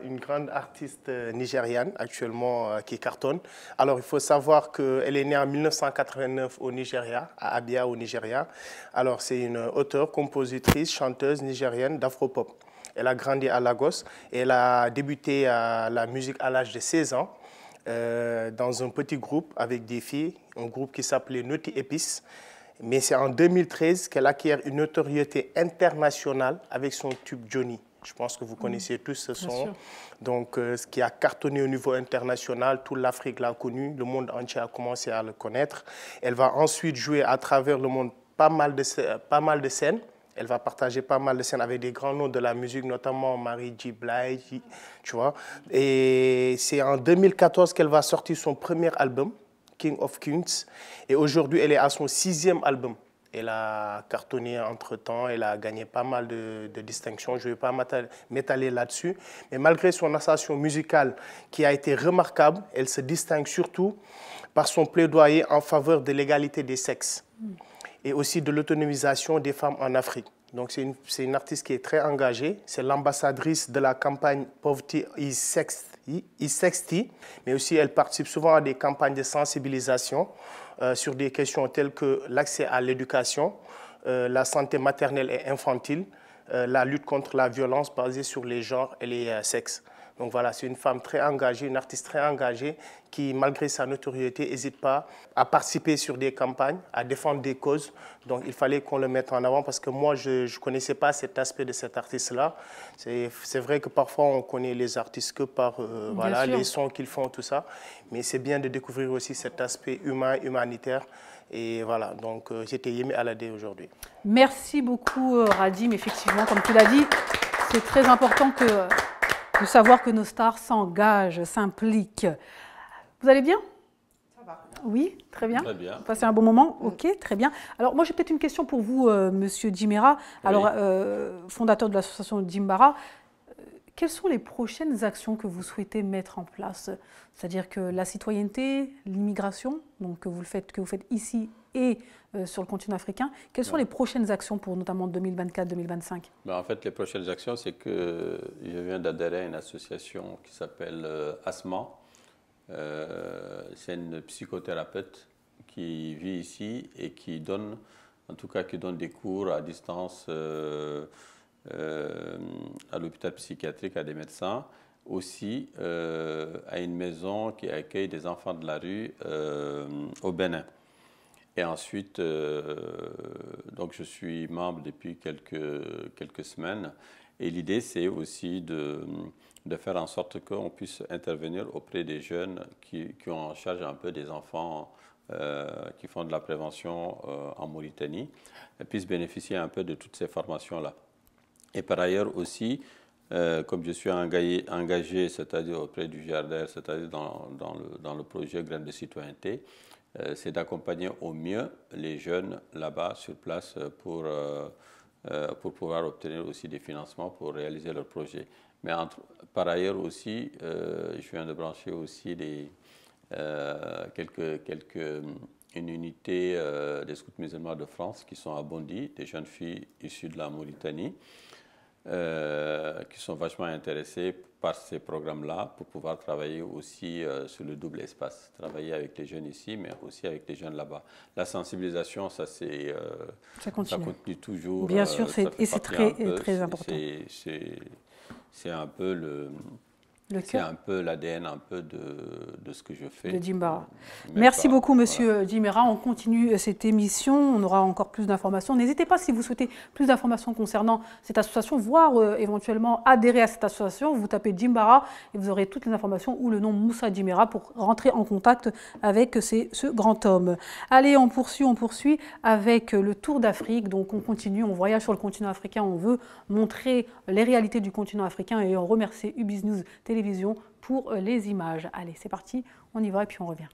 S3: une grande artiste nigériane actuellement qui cartonne. Alors, il faut savoir qu'elle est née en 1989 au Nigeria, à Abia, au Nigeria. Alors, c'est une auteure, compositrice, chanteuse nigérienne d'afropop. Elle a grandi à Lagos et elle a débuté la musique à l'âge de 16 ans dans un petit groupe avec des filles, un groupe qui s'appelait Naughty Épices. Mais c'est en 2013 qu'elle acquiert une notoriété internationale avec son tube Johnny. Je pense que vous connaissez tous ce son. Donc, ce qui a cartonné au niveau international, toute l'Afrique l'a connu, le monde entier a commencé à le connaître. Elle va ensuite jouer à travers le monde pas mal de scènes. Elle va partager pas mal de scènes avec des grands noms de la musique, notamment Mary J. Blige, tu vois. Et c'est en 2014 qu'elle va sortir son premier album, King of Kings, et aujourd'hui elle est à son 6e album. Elle a cartonné entre-temps, elle a gagné pas mal de distinctions, je ne vais pas m'étaler là-dessus, mais malgré son ascension musicale qui a été remarquable, elle se distingue surtout par son plaidoyer en faveur de l'égalité des sexes et aussi de l'autonomisation des femmes en Afrique. Donc c'est une artiste qui est très engagée, c'est l'ambassadrice de la campagne Poverty is Sexy, mais aussi elle participe souvent à des campagnes de sensibilisation sur des questions telles que l'accès à l'éducation, la santé maternelle et infantile, la lutte contre la violence basée sur les genres et les sexes. Donc voilà, c'est une femme très engagée, une artiste très engagée qui, malgré sa notoriété, n'hésite pas à participer sur des campagnes, à défendre des causes. Donc il fallait qu'on le mette en avant parce que moi, je ne connaissais pas cet aspect de cet artiste-là. C'est vrai que parfois, on connaît les artistes que par voilà, les sons qu'ils font, tout ça. Mais c'est bien de découvrir aussi cet aspect humain, humanitaire. Et voilà, donc j'étais Yemi Alade aujourd'hui.
S2: Merci beaucoup, Radim. Effectivement, comme tu l'as dit, c'est très important de savoir que nos stars s'engagent, s'impliquent. Vous allez bien?
S6: Ça va.
S2: Oui, très bien.
S7: Très bien.
S2: Vous passez un bon moment? Ok, très bien. Alors, moi, j'ai peut-être une question pour vous, monsieur Djimera. Alors, fondateur de l'association Djimbara. Quelles sont les prochaines actions que vous souhaitez mettre en place? C'est-à-dire que la citoyenneté, l'immigration, donc que vous faites ici et sur le continent africain, quelles sont les prochaines actions pour notamment 2024-2025?
S7: En fait, les prochaines actions, c'est que je viens d'adhérer à une association qui s'appelle ASMA. C'est une psychothérapeute qui vit ici et qui donne, qui donne des cours à distance à l'hôpital psychiatrique, à des médecins, aussi à une maison qui accueille des enfants de la rue au Bénin. Et ensuite, donc je suis membre depuis quelques semaines. Et l'idée, c'est aussi de faire en sorte qu'on puisse intervenir auprès des jeunes qui ont en charge un peu des enfants qui font de la prévention en Mauritanie puissent bénéficier un peu de toutes ces formations-là. Et par ailleurs aussi, comme je suis engagé, c'est-à-dire auprès du GRDR, c'est-à-dire dans le projet Graines de citoyenneté, c'est d'accompagner au mieux les jeunes là-bas sur place pour pouvoir obtenir aussi des financements pour réaliser leurs projets. Mais par ailleurs aussi, je viens de brancher aussi une unité des scouts musulmans de France qui sont à Bondy, des jeunes filles issues de la Mauritanie, qui sont vachement intéressées par ces programmes-là pour pouvoir travailler aussi sur le double espace, travailler avec les jeunes ici, mais aussi avec les jeunes là-bas. La sensibilisation, ça continue toujours.
S2: Bien sûr, et c'est très important.
S7: C'est un peu c'est un peu l'ADN de ce que je fais.
S2: De Djimbara. Merci beaucoup, Monsieur Djimera. On continue cette émission. On aura encore plus d'informations. N'hésitez pas, si vous souhaitez plus d'informations concernant cette association, voire éventuellement adhérer à cette association. Vous tapez Djimbara et vous aurez toutes les informations ou le nom Moussa Djimera pour rentrer en contact avec ce grand homme. Allez, on poursuit avec le Tour d'Afrique. Donc on continue, on voyage sur le continent africain. On veut montrer les réalités du continent africain et on remercie UBiz News Télévision pour les images. Allez, c'est parti, on y va et puis on revient.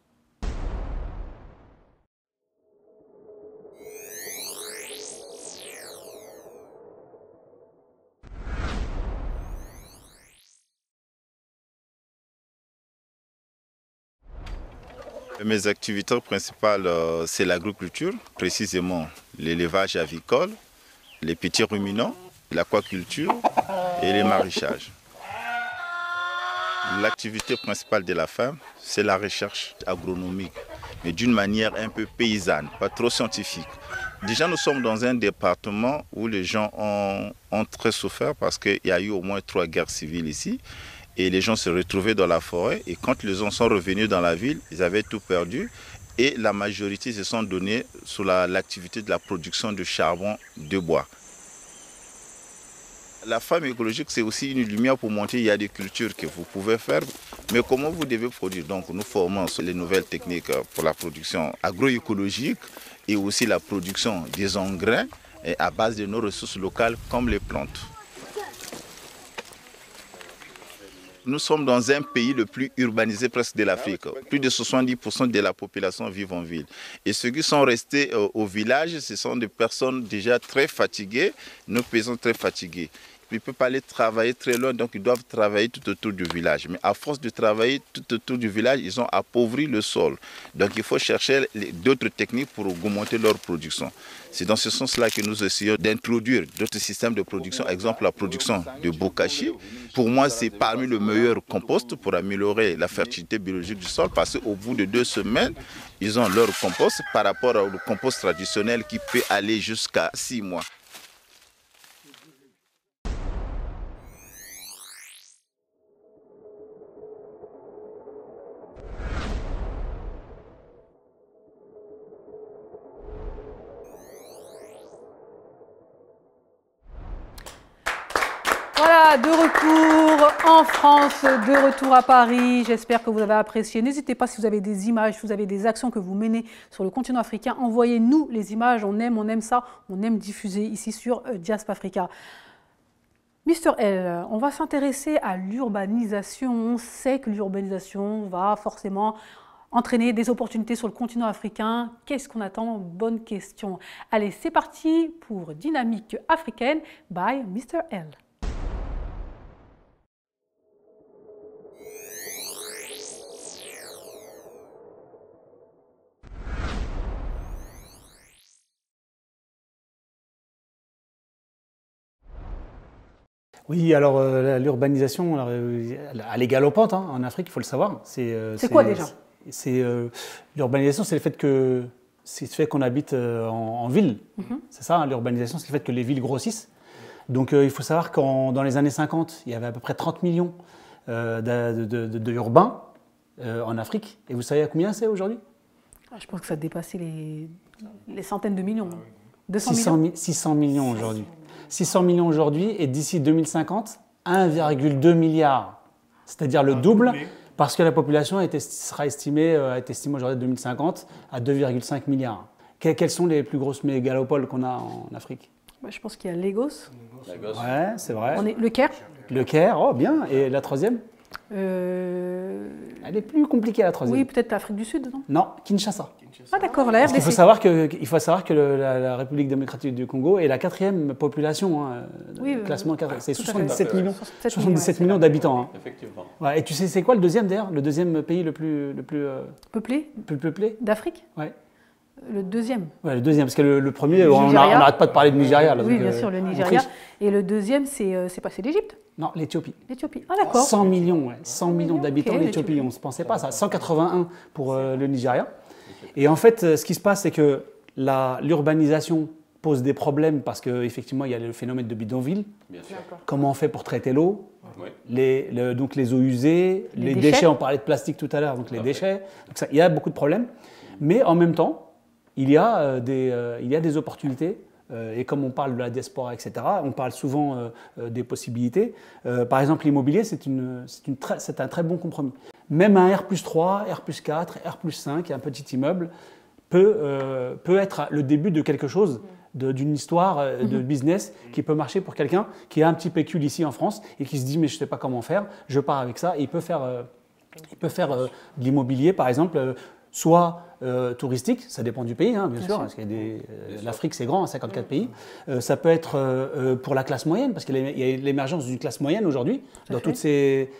S10: Mes activités principales, c'est l'agriculture, précisément l'élevage avicole, les petits ruminants, l'aquaculture et les maraîchages. L'activité principale de la femme, c'est la recherche agronomique, mais d'une manière un peu paysanne, pas trop scientifique. Déjà, nous sommes dans un département où les gens ont très souffert parce qu'il y a eu au moins 3 guerres civiles ici. Et les gens se retrouvaient dans la forêt. Et quand les gens sont revenus dans la ville, ils avaient tout perdu. Et la majorité se sont donnés sur l'activité de la production de charbon de bois. La femme écologique, c'est aussi une lumière pour montrer il y a des cultures que vous pouvez faire, mais comment vous devez produire. Donc nous formons sur les nouvelles techniques pour la production agroécologique et aussi la production des engrais à base de nos ressources locales comme les plantes. Nous sommes dans un pays le plus urbanisé presque de l'Afrique. Plus de 70% de la population vit en ville. Et ceux qui sont restés au village, ce sont des personnes déjà très fatiguées, nos paysans très fatigués. Ils ne peuvent pas aller travailler très loin, donc ils doivent travailler tout autour du village. Mais à force de travailler tout autour du village, ils ont appauvri le sol. Donc il faut chercher d'autres techniques pour augmenter leur production. C'est dans ce sens-là que nous essayons d'introduire d'autres systèmes de production, exemple la production de bokashi. Pour moi, c'est parmi les meilleurs composts pour améliorer la fertilité biologique du sol parce qu'au bout de 2 semaines, ils ont leur compost par rapport au compost traditionnel qui peut aller jusqu'à 6 mois.
S2: Voilà, de retour en France, de retour à Paris. J'espère que vous avez apprécié. N'hésitez pas si vous avez des images, si vous avez des actions que vous menez sur le continent africain. Envoyez-nous les images, on aime ça, on aime diffuser ici sur Diaspora Africa. Mr. L, on va s'intéresser à l'urbanisation. On sait que l'urbanisation va forcément entraîner des opportunités sur le continent africain. Qu'est-ce qu'on attend? Bonne question. Allez, c'est parti pour Dynamique africaine by Mr. L.
S4: Oui, alors l'urbanisation, elle est galopante en Afrique, il faut le savoir.
S2: C'est quoi déjà?
S4: L'urbanisation, c'est le fait qu'on habite en ville. C'est ça, l'urbanisation, c'est le fait que les villes grossissent. Donc il faut savoir que dans les années 50, il y avait à peu près 30 millions de urbains en Afrique. Et vous savez à combien c'est aujourd'hui?
S2: Je pense que ça dépassait les centaines de millions.
S4: 600 millions aujourd'hui. 600 millions aujourd'hui et d'ici 2050, 1,2 milliard. C'est-à-dire le double Parce que la population sera estimée, aujourd'hui en 2050 à 2,5 milliards. Quelles sont les plus grosses mégalopoles qu'on a en Afrique?
S2: Je pense qu'il y a Lagos.
S4: Ouais, c'est vrai.
S2: Le Caire.
S4: Le Caire, oh bien. Et la troisième? Elle est plus compliquée, la troisième.
S2: Oui, peut-être l'Afrique du Sud, non?
S4: Non, Kinshasa.
S2: Ah d'accord, la RDC.
S4: Il faut savoir que la République démocratique du Congo est la 4e population, classement 4, c'est 77 millions, 77 millions d'habitants. Hein.
S7: Effectivement.
S4: Ouais, et tu sais, c'est quoi le deuxième d'ailleurs? Le deuxième pays le plus
S2: peuplé d'Afrique?
S4: Ouais.
S2: Le deuxième.
S4: Ouais, le deuxième, parce que le premier, on n'arrête pas de parler de Nigeria. Là,
S2: oui, bien sûr, le Nigeria. Et le deuxième, c'est l'Égypte?
S4: Non, l'Éthiopie.
S2: L'Éthiopie, ah d'accord.
S4: 100 millions, ouais. 100 millions d'habitants l'Éthiopie, on ne se pensait pas ça. 181 pour le Nigeria. Et en fait, ce qui se passe, c'est que l'urbanisation pose des problèmes parce qu'effectivement, il y a le phénomène de bidonville. Bien sûr. Comment on fait pour traiter l'eau? Donc les eaux usées, les déchets, on parlait de plastique tout à l'heure, donc les déchets. Donc ça, il y a beaucoup de problèmes. Mais en même temps, il y a des opportunités. Et comme on parle de la diaspora, etc., on parle souvent des possibilités. Par exemple, l'immobilier, c'est un très bon compromis. Même un R+3, R+4, R+5, un petit immeuble peut être le début de quelque chose, d'une histoire de business qui peut marcher pour quelqu'un qui a un petit pécule ici en France et qui se dit « mais je ne sais pas comment faire, je pars avec ça ». Et il peut faire de l'immobilier, par exemple, soit touristique, ça dépend du pays, hein, bien sûr, parce qu'il y a l'Afrique c'est grand, 54 pays. Ça peut être pour la classe moyenne, parce qu'il y a l'émergence d'une classe moyenne aujourd'hui. Dans toutes ces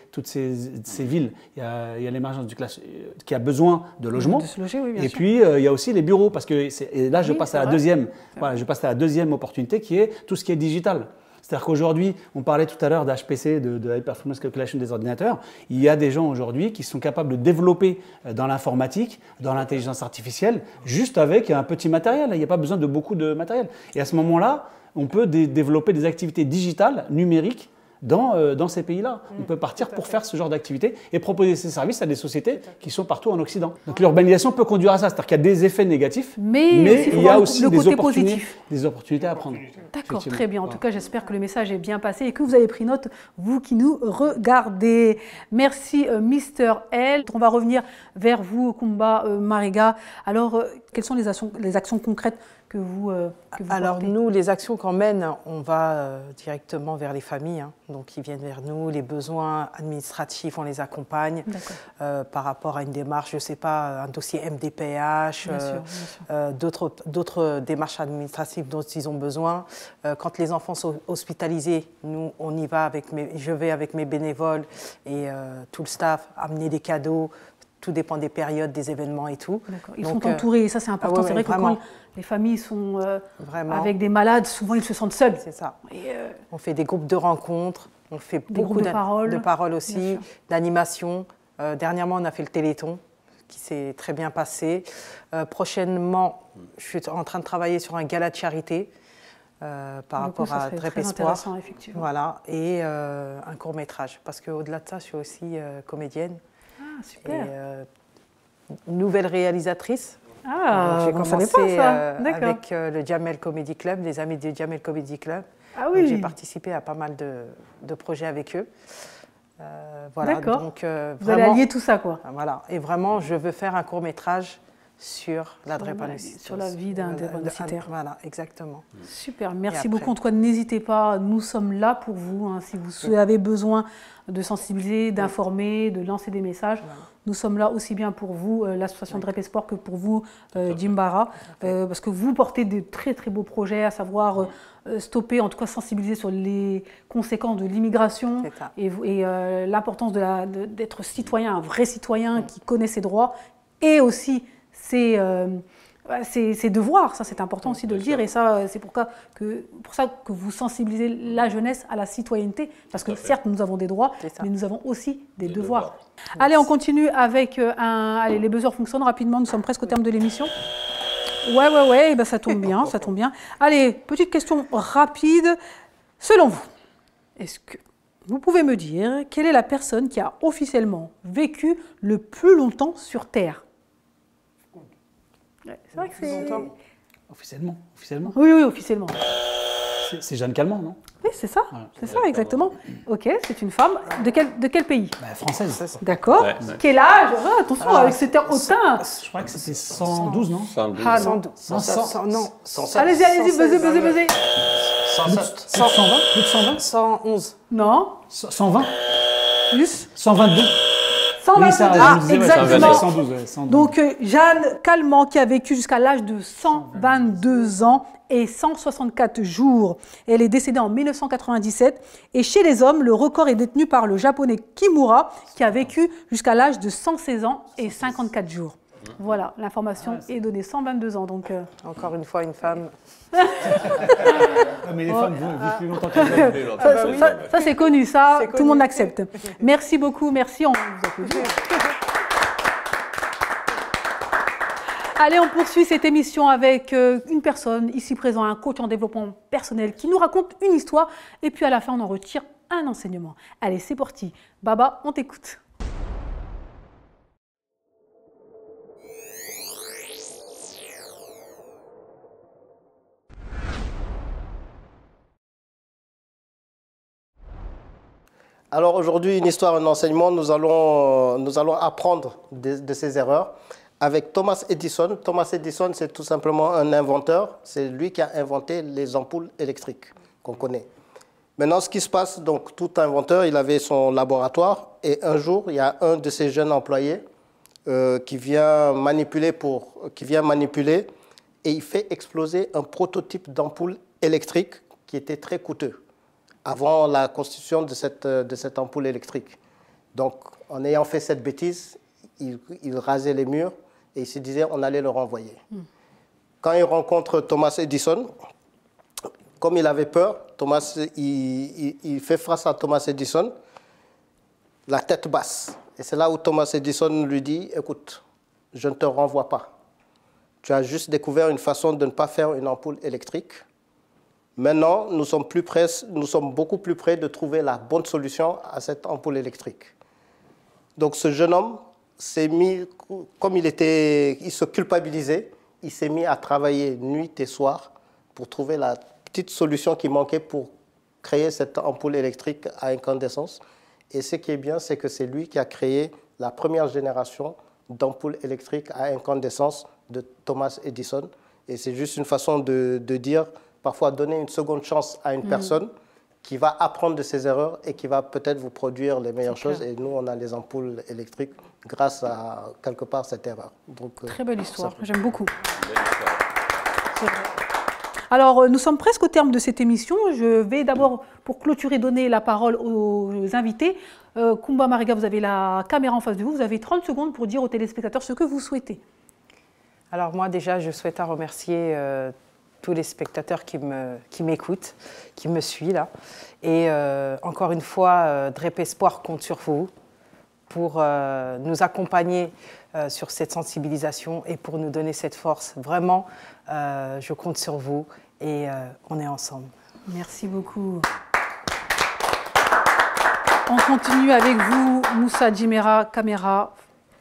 S4: villes, il y a l'émergence d'une classe qui a besoin de logement.
S2: De se loger, oui, bien sûr.
S4: Puis il y a aussi les bureaux, parce que là je passe à la deuxième. Voilà, je passe à la deuxième opportunité qui est tout ce qui est digital. C'est-à-dire qu'aujourd'hui, on parlait tout à l'heure d'HPC, de High Performance Calculation des ordinateurs. Il y a des gens aujourd'hui qui sont capables de développer dans l'informatique, dans l'intelligence artificielle, juste avec un petit matériel. Il n'y a pas besoin de beaucoup de matériel. Et à ce moment-là, on peut développer des activités digitales, numériques, dans ces pays-là. On peut partir pour faire ce genre d'activité et proposer ces services à des sociétés qui sont partout en Occident. Donc l'urbanisation peut conduire à ça, c'est-à-dire qu'il y a des effets négatifs, mais il y a aussi des opportunités à prendre.
S2: D'accord, très bien. En tout cas, j'espère que le message est bien passé et que vous avez pris note, vous qui nous regardez. Merci, Mr. L. On va revenir vers vous, Kumba Mariga. Alors, quelles sont les actions concrètes que vous
S6: Alors
S2: portez?
S6: nous, les actions qu'on mène, on va directement vers les familles. Hein. Donc ils viennent vers nous, les besoins administratifs, on les accompagne par rapport à une démarche, je ne sais pas, un dossier MDPH, d'autres démarches administratives dont ils ont besoin. Quand les enfants sont hospitalisés, nous, on y va je vais avec mes bénévoles et tout le staff amener des cadeaux. Tout dépend des périodes, des événements et tout.
S2: Ils sont entourés, et ça c'est important. C'est vrai que quand les familles sont avec des malades, souvent ils se sentent seuls.
S6: C'est ça. On fait des groupes de rencontres, on fait beaucoup de paroles aussi, d'animation. Dernièrement, on a fait le Téléthon, qui s'est très bien passé. Prochainement, je suis en train de travailler sur un gala de charité par rapport à Drep Espoir. Voilà, et un court-métrage. Parce qu'au-delà de ça, je suis aussi comédienne.
S2: Ah, super.
S6: Et nouvelle réalisatrice.
S2: Ah,
S6: j'ai commencé avec le Jamel Comedy Club, les amis du Jamel Comedy Club.
S2: Ah oui.
S6: J'ai participé à pas mal de projets avec eux. Voilà,
S2: d'accord. Vous allez allier tout ça, quoi.
S6: Voilà. Et vraiment, je veux faire un court-métrage sur la drépanocytose.
S2: Sur la vie d'un drépanocytaire.
S6: Voilà, exactement.
S2: Super, merci beaucoup. En tout cas, n'hésitez pas, nous sommes là pour vous. Hein, si vous avez besoin de sensibiliser, d'informer, de lancer des messages, nous sommes là aussi bien pour vous, l'association Drep Espoir, que pour vous, Djimbara, parce que vous portez de très très beaux projets, à savoir stopper, en tout cas sensibiliser sur les conséquences de l'immigration et l'importance d'être citoyen, un vrai citoyen qui connaît ses droits, et aussi ses devoirs. Ça c'est important aussi de le dire, et ça c'est pour ça que vous sensibilisez la jeunesse à la citoyenneté, parce que certes nous avons des droits, mais nous avons aussi des devoirs. Allez, on continue avec allez, les buzzers fonctionnent rapidement, nous sommes presque au terme de l'émission. Ouais, ben ça tombe bien, ça tombe bien. Allez, petite question rapide. Selon vous, est-ce que vous pouvez me dire quelle est la personne qui a officiellement vécu le plus longtemps sur Terre? C'est vrai que c'est...
S4: Officiellement.
S2: Oui, officiellement.
S4: C'est Jeanne Calment, non?
S2: Oui, c'est ça. Voilà. C'est ça, exactement. Ok, c'est une femme. De quel pays?
S4: Française.
S2: D'accord. Ouais. Quel âge? Attention, avec cet hautain.
S4: Je crois que c'était 112, non?
S7: 112.
S2: Ah non.
S6: Non.
S2: Allez-y, buzzez.
S6: 107.
S4: 120? Plus de 120?
S6: 111.
S2: Non.
S4: 120?
S2: Plus?
S4: 122.
S2: 122,
S4: oui,
S2: exactement.
S4: 112.
S2: Donc, Jeanne Calment, qui a vécu jusqu'à l'âge de 122 ans et 164 jours. Elle est décédée en 1997. Et chez les hommes, le record est détenu par le japonais Kimura, qui a vécu jusqu'à l'âge de 116 ans et 54 jours. Voilà, l'information est donnée, 122 ans. Donc,
S6: encore une fois, une femme.
S4: Mais les femmes vivent plus longtemps que les hommes.
S2: Ça c'est connu, ça, tout le monde l'accepte. Merci beaucoup, merci, on vous applaudit. Allez, on poursuit cette émission avec une personne ici présent, un coach en développement personnel qui nous raconte une histoire et puis à la fin on en retire un enseignement. Allez, c'est parti. Baba, on t'écoute.
S5: Alors aujourd'hui, une histoire, un enseignement, nous allons apprendre de ses erreurs avec Thomas Edison. Thomas Edison, c'est tout simplement un inventeur. C'est lui qui a inventé les ampoules électriques qu'on connaît. Maintenant, ce qui se passe, donc tout inventeur, il avait son laboratoire et un jour, il y a un de ses jeunes employés qui vient manipuler et il fait exploser un prototype d'ampoule électrique qui était très coûteux avant la constitution de cette ampoule électrique. Donc, en ayant fait cette bêtise, il rasait les murs et il se disait on allait le renvoyer. Quand il rencontre Thomas Edison, comme il avait peur, il fait face à Thomas Edison, la tête basse. Et c'est là où Thomas Edison lui dit, écoute, je ne te renvoie pas. Tu as juste découvert une façon de ne pas faire une ampoule électrique. Maintenant, nous sommes beaucoup plus près de trouver la bonne solution à cette ampoule électrique. Donc ce jeune homme s'est mis, comme il se culpabilisait, il s'est mis à travailler nuit et soir pour trouver la petite solution qui manquait pour créer cette ampoule électrique à incandescence. Et ce qui est bien, c'est que c'est lui qui a créé la première génération d'ampoules électriques à incandescence de Thomas Edison. Et c'est juste une façon de dire, parfois donner une seconde chance à une personne qui va apprendre de ses erreurs et qui va peut-être vous produire les meilleures choses. Et nous, on a les ampoules électriques grâce à, quelque part, cette erreur. Donc,
S2: très belle histoire, j'aime beaucoup. Alors, nous sommes presque au terme de cette émission. Je vais d'abord, pour clôturer, donner la parole aux invités. Kumba Mariga, vous avez la caméra en face de vous. Vous avez 30 secondes pour dire aux téléspectateurs ce que vous souhaitez.
S6: Alors moi, déjà, je souhaite remercier tous les spectateurs qui m'écoutent, qui me suivent là. Et encore une fois, DREP Espoir compte sur vous pour nous accompagner sur cette sensibilisation et pour nous donner cette force. Vraiment, je compte sur vous et on est ensemble.
S2: Merci beaucoup. On continue avec vous, Moussa Djimera, caméra.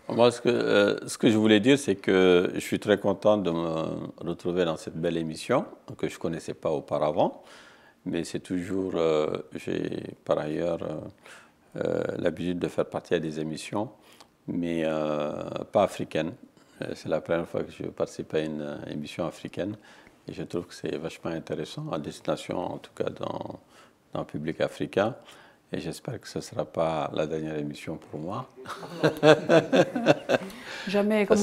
S7: Moi, ce que je voulais dire, c'est que je suis très content de me retrouver dans cette belle émission que je ne connaissais pas auparavant. Mais c'est toujours, j'ai par ailleurs l'habitude de faire partie à des émissions, mais pas africaines. C'est la première fois que je participe à une émission africaine. Et je trouve que c'est vachement intéressant, à destination en tout cas dans le public africain. Et j'espère que ce ne sera pas la dernière émission pour moi.
S2: Jamais, comme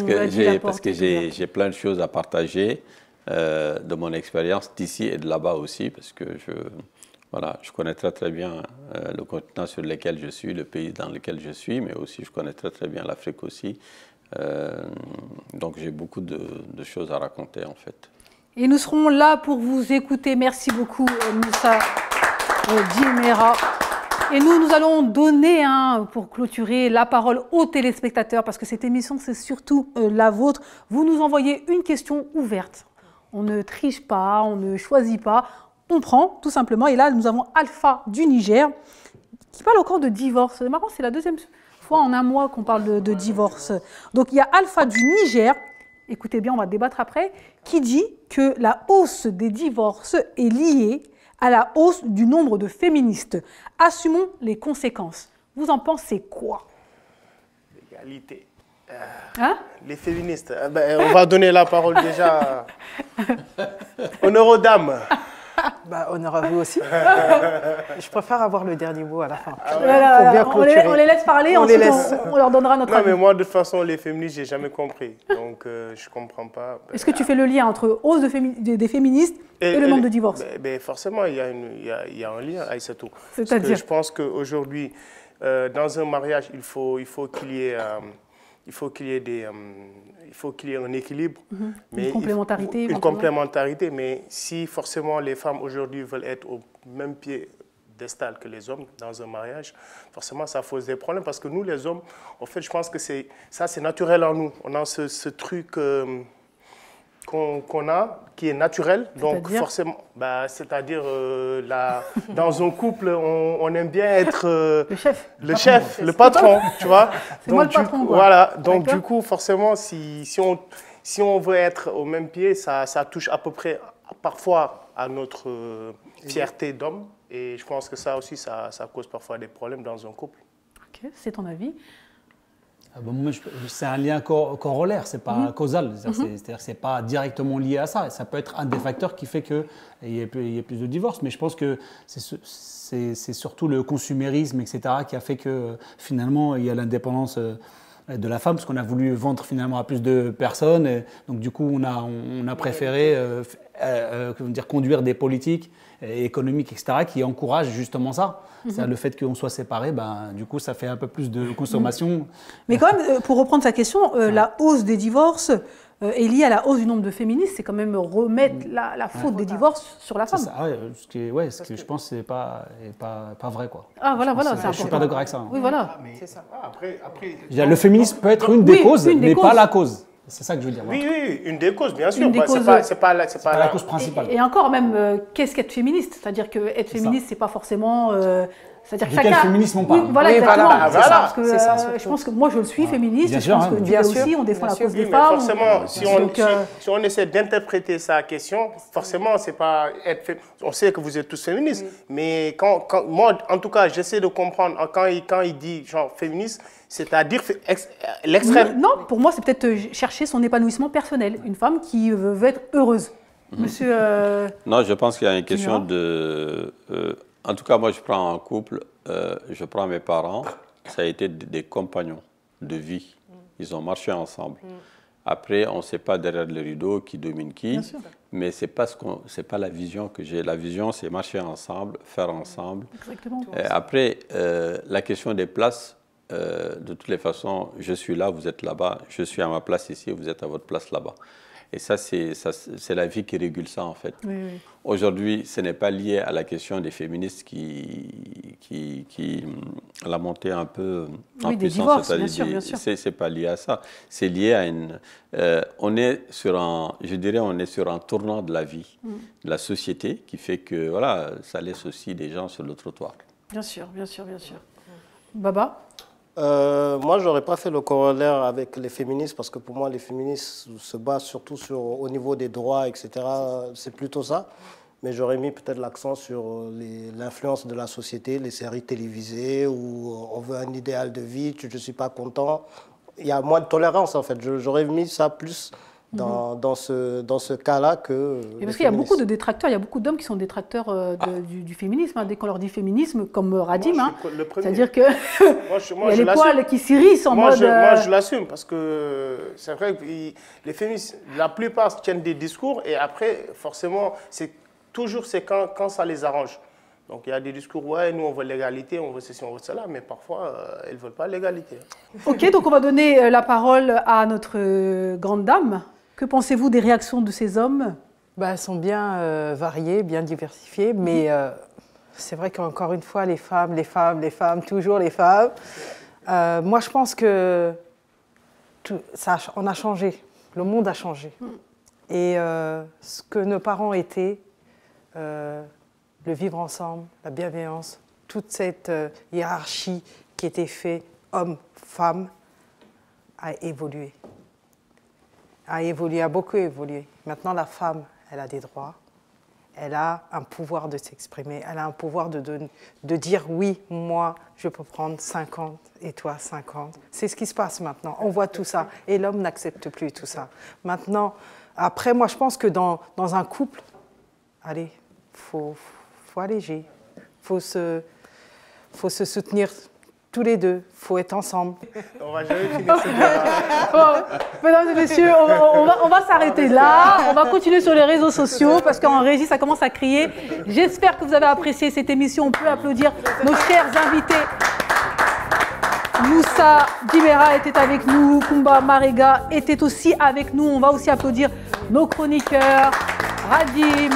S7: parce que j'ai plein de choses à partager de mon expérience d'ici et de là-bas aussi, parce que je connais très très bien le continent sur lequel je suis, le pays dans lequel je suis, mais aussi je connais très très bien l'Afrique aussi. Donc j'ai beaucoup de choses à raconter en fait.
S2: Et nous serons là pour vous écouter. Merci beaucoup Moussa Djimera. Et nous allons donner, pour clôturer, la parole aux téléspectateurs, parce que cette émission, c'est surtout la vôtre. Vous nous envoyez une question ouverte. On ne triche pas, on ne choisit pas, on prend, tout simplement. Et là, nous avons Alpha du Niger, qui parle encore de divorce. C'est marrant, c'est la deuxième fois en un mois qu'on parle de divorce. Donc, il y a Alpha du Niger, écoutez bien, on va débattre après, qui dit que la hausse des divorces est liée à la hausse du nombre de féministes. Assumons les conséquences. Vous en pensez quoi?
S3: L'égalité.
S2: Hein?
S3: Les féministes. On va donner la parole déjà. Honneur aux dames.
S6: Honneur à vous aussi. Je préfère avoir le dernier mot à la fin.
S2: On les laisse parler, ensuite on leur donnera notre avis.
S3: Mais moi, de toute façon, les féministes, j'ai jamais compris. Donc, je comprends pas.
S2: Est-ce que tu fais le lien entre hausse des féministes et le nombre de divorces?
S3: Forcément, il y a un lien, Aïssatou.
S2: C'est-à-dire?
S3: Je pense qu'aujourd'hui, dans un mariage, il faut qu'il y ait... il faut qu'il y ait un équilibre.
S2: Mais une complémentarité.
S3: Une complémentarité, mais si forcément les femmes aujourd'hui veulent être au même piédestal que les hommes dans un mariage, forcément ça pose des problèmes parce que nous les hommes, en fait je pense que c'est naturel en nous. On a ce truc qu'on a, qui est naturel, donc forcément, c'est-à-dire dans un couple, on aime bien être le chef, le patron, tu vois.
S2: C'est moi le patron, quoi.
S3: Voilà, donc du coup, forcément, si on veut être au même pied, ça touche à peu près, parfois, à notre fierté d'homme, et je pense que ça aussi, ça cause parfois des problèmes dans un couple.
S2: Ok, c'est ton avis?
S4: C'est un lien corollaire, c'est pas causal. C'est-à-dire que c'est pas directement lié à ça. Ça peut être un des facteurs qui fait qu'il y ait plus de divorces. Mais je pense que c'est surtout le consumérisme, etc., qui a fait que finalement il y a l'indépendance de la femme, parce qu'on a voulu vendre finalement à plus de personnes. Et donc du coup, on a préféré conduire des politiques économiques, etc., qui encouragent justement ça. Le fait qu'on soit séparés, du coup, ça fait un peu plus de consommation.
S2: Mais quand même, pour reprendre sa question, la hausse des divorces est liée à la hausse du nombre de féministes. C'est quand même remettre la faute des divorces sur la femme.
S4: Ça, ce que je pense, c'est pas vrai, quoi.
S2: Ah, voilà, c'est important.
S4: Je suis pas d'accord avec ça.
S2: Oui, voilà.
S6: C'est ça.
S3: Après,
S4: le féminisme peut être une des causes, mais pas la cause. C'est ça que je veux dire.
S3: Oui, une des causes, bien sûr.
S2: C'est
S3: pas la
S2: cause principale. Et encore même, qu'est-ce qu'être féministe? C'est-à-dire qu'être féministe, c'est pas forcément... c'est-à-dire que
S4: chacun... Quel féminisme on parle?
S2: Oui, voilà, exactement. Parce que,
S6: je
S2: pense que moi, je le suis féministe. Je pense que tu aussi, on défend la cause des femmes.
S3: Forcément, si on essaie d'interpréter sa question, forcément, c'est pas être... On sait que vous êtes tous féministes, mais moi, en tout cas, j'essaie de comprendre quand il dit genre féministe, c'est-à-dire l'extrême.
S2: Non, pour moi, c'est peut-être chercher son épanouissement personnel. Une femme qui veut être heureuse. Monsieur...
S7: Non, je pense qu'il y a une question de... en tout cas, moi, je prends un couple, je prends mes parents, ça a été des compagnons de vie. Ils ont marché ensemble. Après, on ne sait pas derrière le rideau qui domine qui, mais ce n'est pas la vision que j'ai. La vision, c'est marcher ensemble, faire ensemble.
S2: Exactement.
S7: Après, la question des places, de toutes les façons, je suis là, vous êtes là-bas, je suis à ma place ici, vous êtes à votre place là-bas. Et ça, c'est la vie qui régule ça, en fait.
S2: Oui.
S7: Aujourd'hui, ce n'est pas lié à la question des féministes qui la montée un peu en puissance.
S2: Bien sûr.
S7: C'est pas lié à ça. C'est lié à une... on est sur un tournant de la vie, de la société, qui fait que, voilà, ça laisse aussi des gens sur le trottoir.
S2: Bien sûr. Baba?
S5: Moi, je n'aurais pas fait le corollaire avec les féministes parce que pour moi, les féministes se basent surtout au niveau des droits, etc. C'est plutôt ça. Mais j'aurais mis peut-être l'accent sur l'influence de la société, les séries télévisées où on veut un idéal de vie, je ne suis pas content. Il y a moins de tolérance, en fait. J'aurais mis ça plus dans ce cas-là que...
S2: Et parce qu'il y a beaucoup de détracteurs, il y a beaucoup d'hommes qui sont détracteurs du féminisme. Dès qu'on leur dit féminisme, comme Radim, c'est-à-dire que il y a les poils qui s'irrissent en mode...
S3: Moi, je l'assume, parce que c'est vrai que les féministes, la plupart tiennent des discours, et après, forcément, c'est quand ça les arrange. Donc il y a des discours, ouais, nous on veut l'égalité, on veut ceci, on veut cela, mais parfois elles ne veulent pas l'égalité.
S2: Ok, donc on va donner la parole à notre grande dame. Que pensez-vous des réactions de ces hommes?
S6: Elles sont bien variées, bien diversifiées, mais c'est vrai qu'encore une fois, les femmes, toujours les femmes. Moi je pense que on a changé, le monde a changé. Et ce que nos parents étaient, le vivre ensemble, la bienveillance, toute cette hiérarchie qui était faite homme-femme a évolué. A beaucoup évolué. Maintenant, la femme, elle a des droits, elle a un pouvoir de s'exprimer, elle a un pouvoir de dire oui, moi, je peux prendre 50 et toi 50. C'est ce qui se passe maintenant. On voit tout ça et l'homme n'accepte plus tout ça. Maintenant, après, moi, je pense que dans un couple, allez, faut alléger, faut se soutenir tous les deux, il faut être ensemble.
S3: On va jamais finir ce débat.
S2: Bon, mesdames et messieurs, on va s'arrêter là. On va continuer sur les réseaux sociaux parce qu'en régie, ça commence à crier. J'espère que vous avez apprécié cette émission. On peut applaudir nos chers invités. Moussa Dibera était avec nous, Kumba Marega était aussi avec nous. On va aussi applaudir nos chroniqueurs, Radim,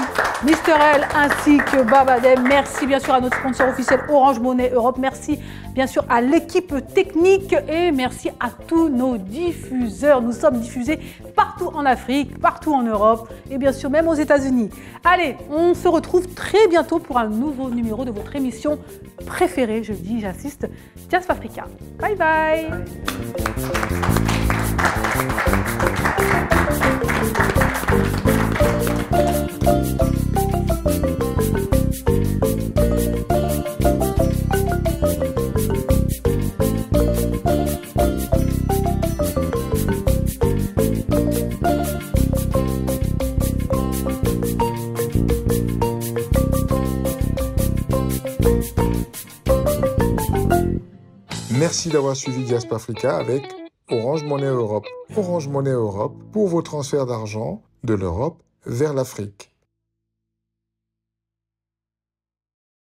S2: Mister L ainsi que Babadem. Merci bien sûr à notre sponsor officiel Orange Money Europe. Merci bien sûr à l'équipe technique et merci à tous nos diffuseurs. Nous sommes diffusés partout en Afrique, partout en Europe et bien sûr même aux États-Unis. Allez, on se retrouve très bientôt pour un nouveau numéro de votre émission préférée. Je dis, j'insiste, Diaspora Africa. Bye bye.
S1: Merci d'avoir suivi Diaspora Africa avec Orange Money Europe. Orange Money Europe pour vos transferts d'argent de l'Europe vers l'Afrique.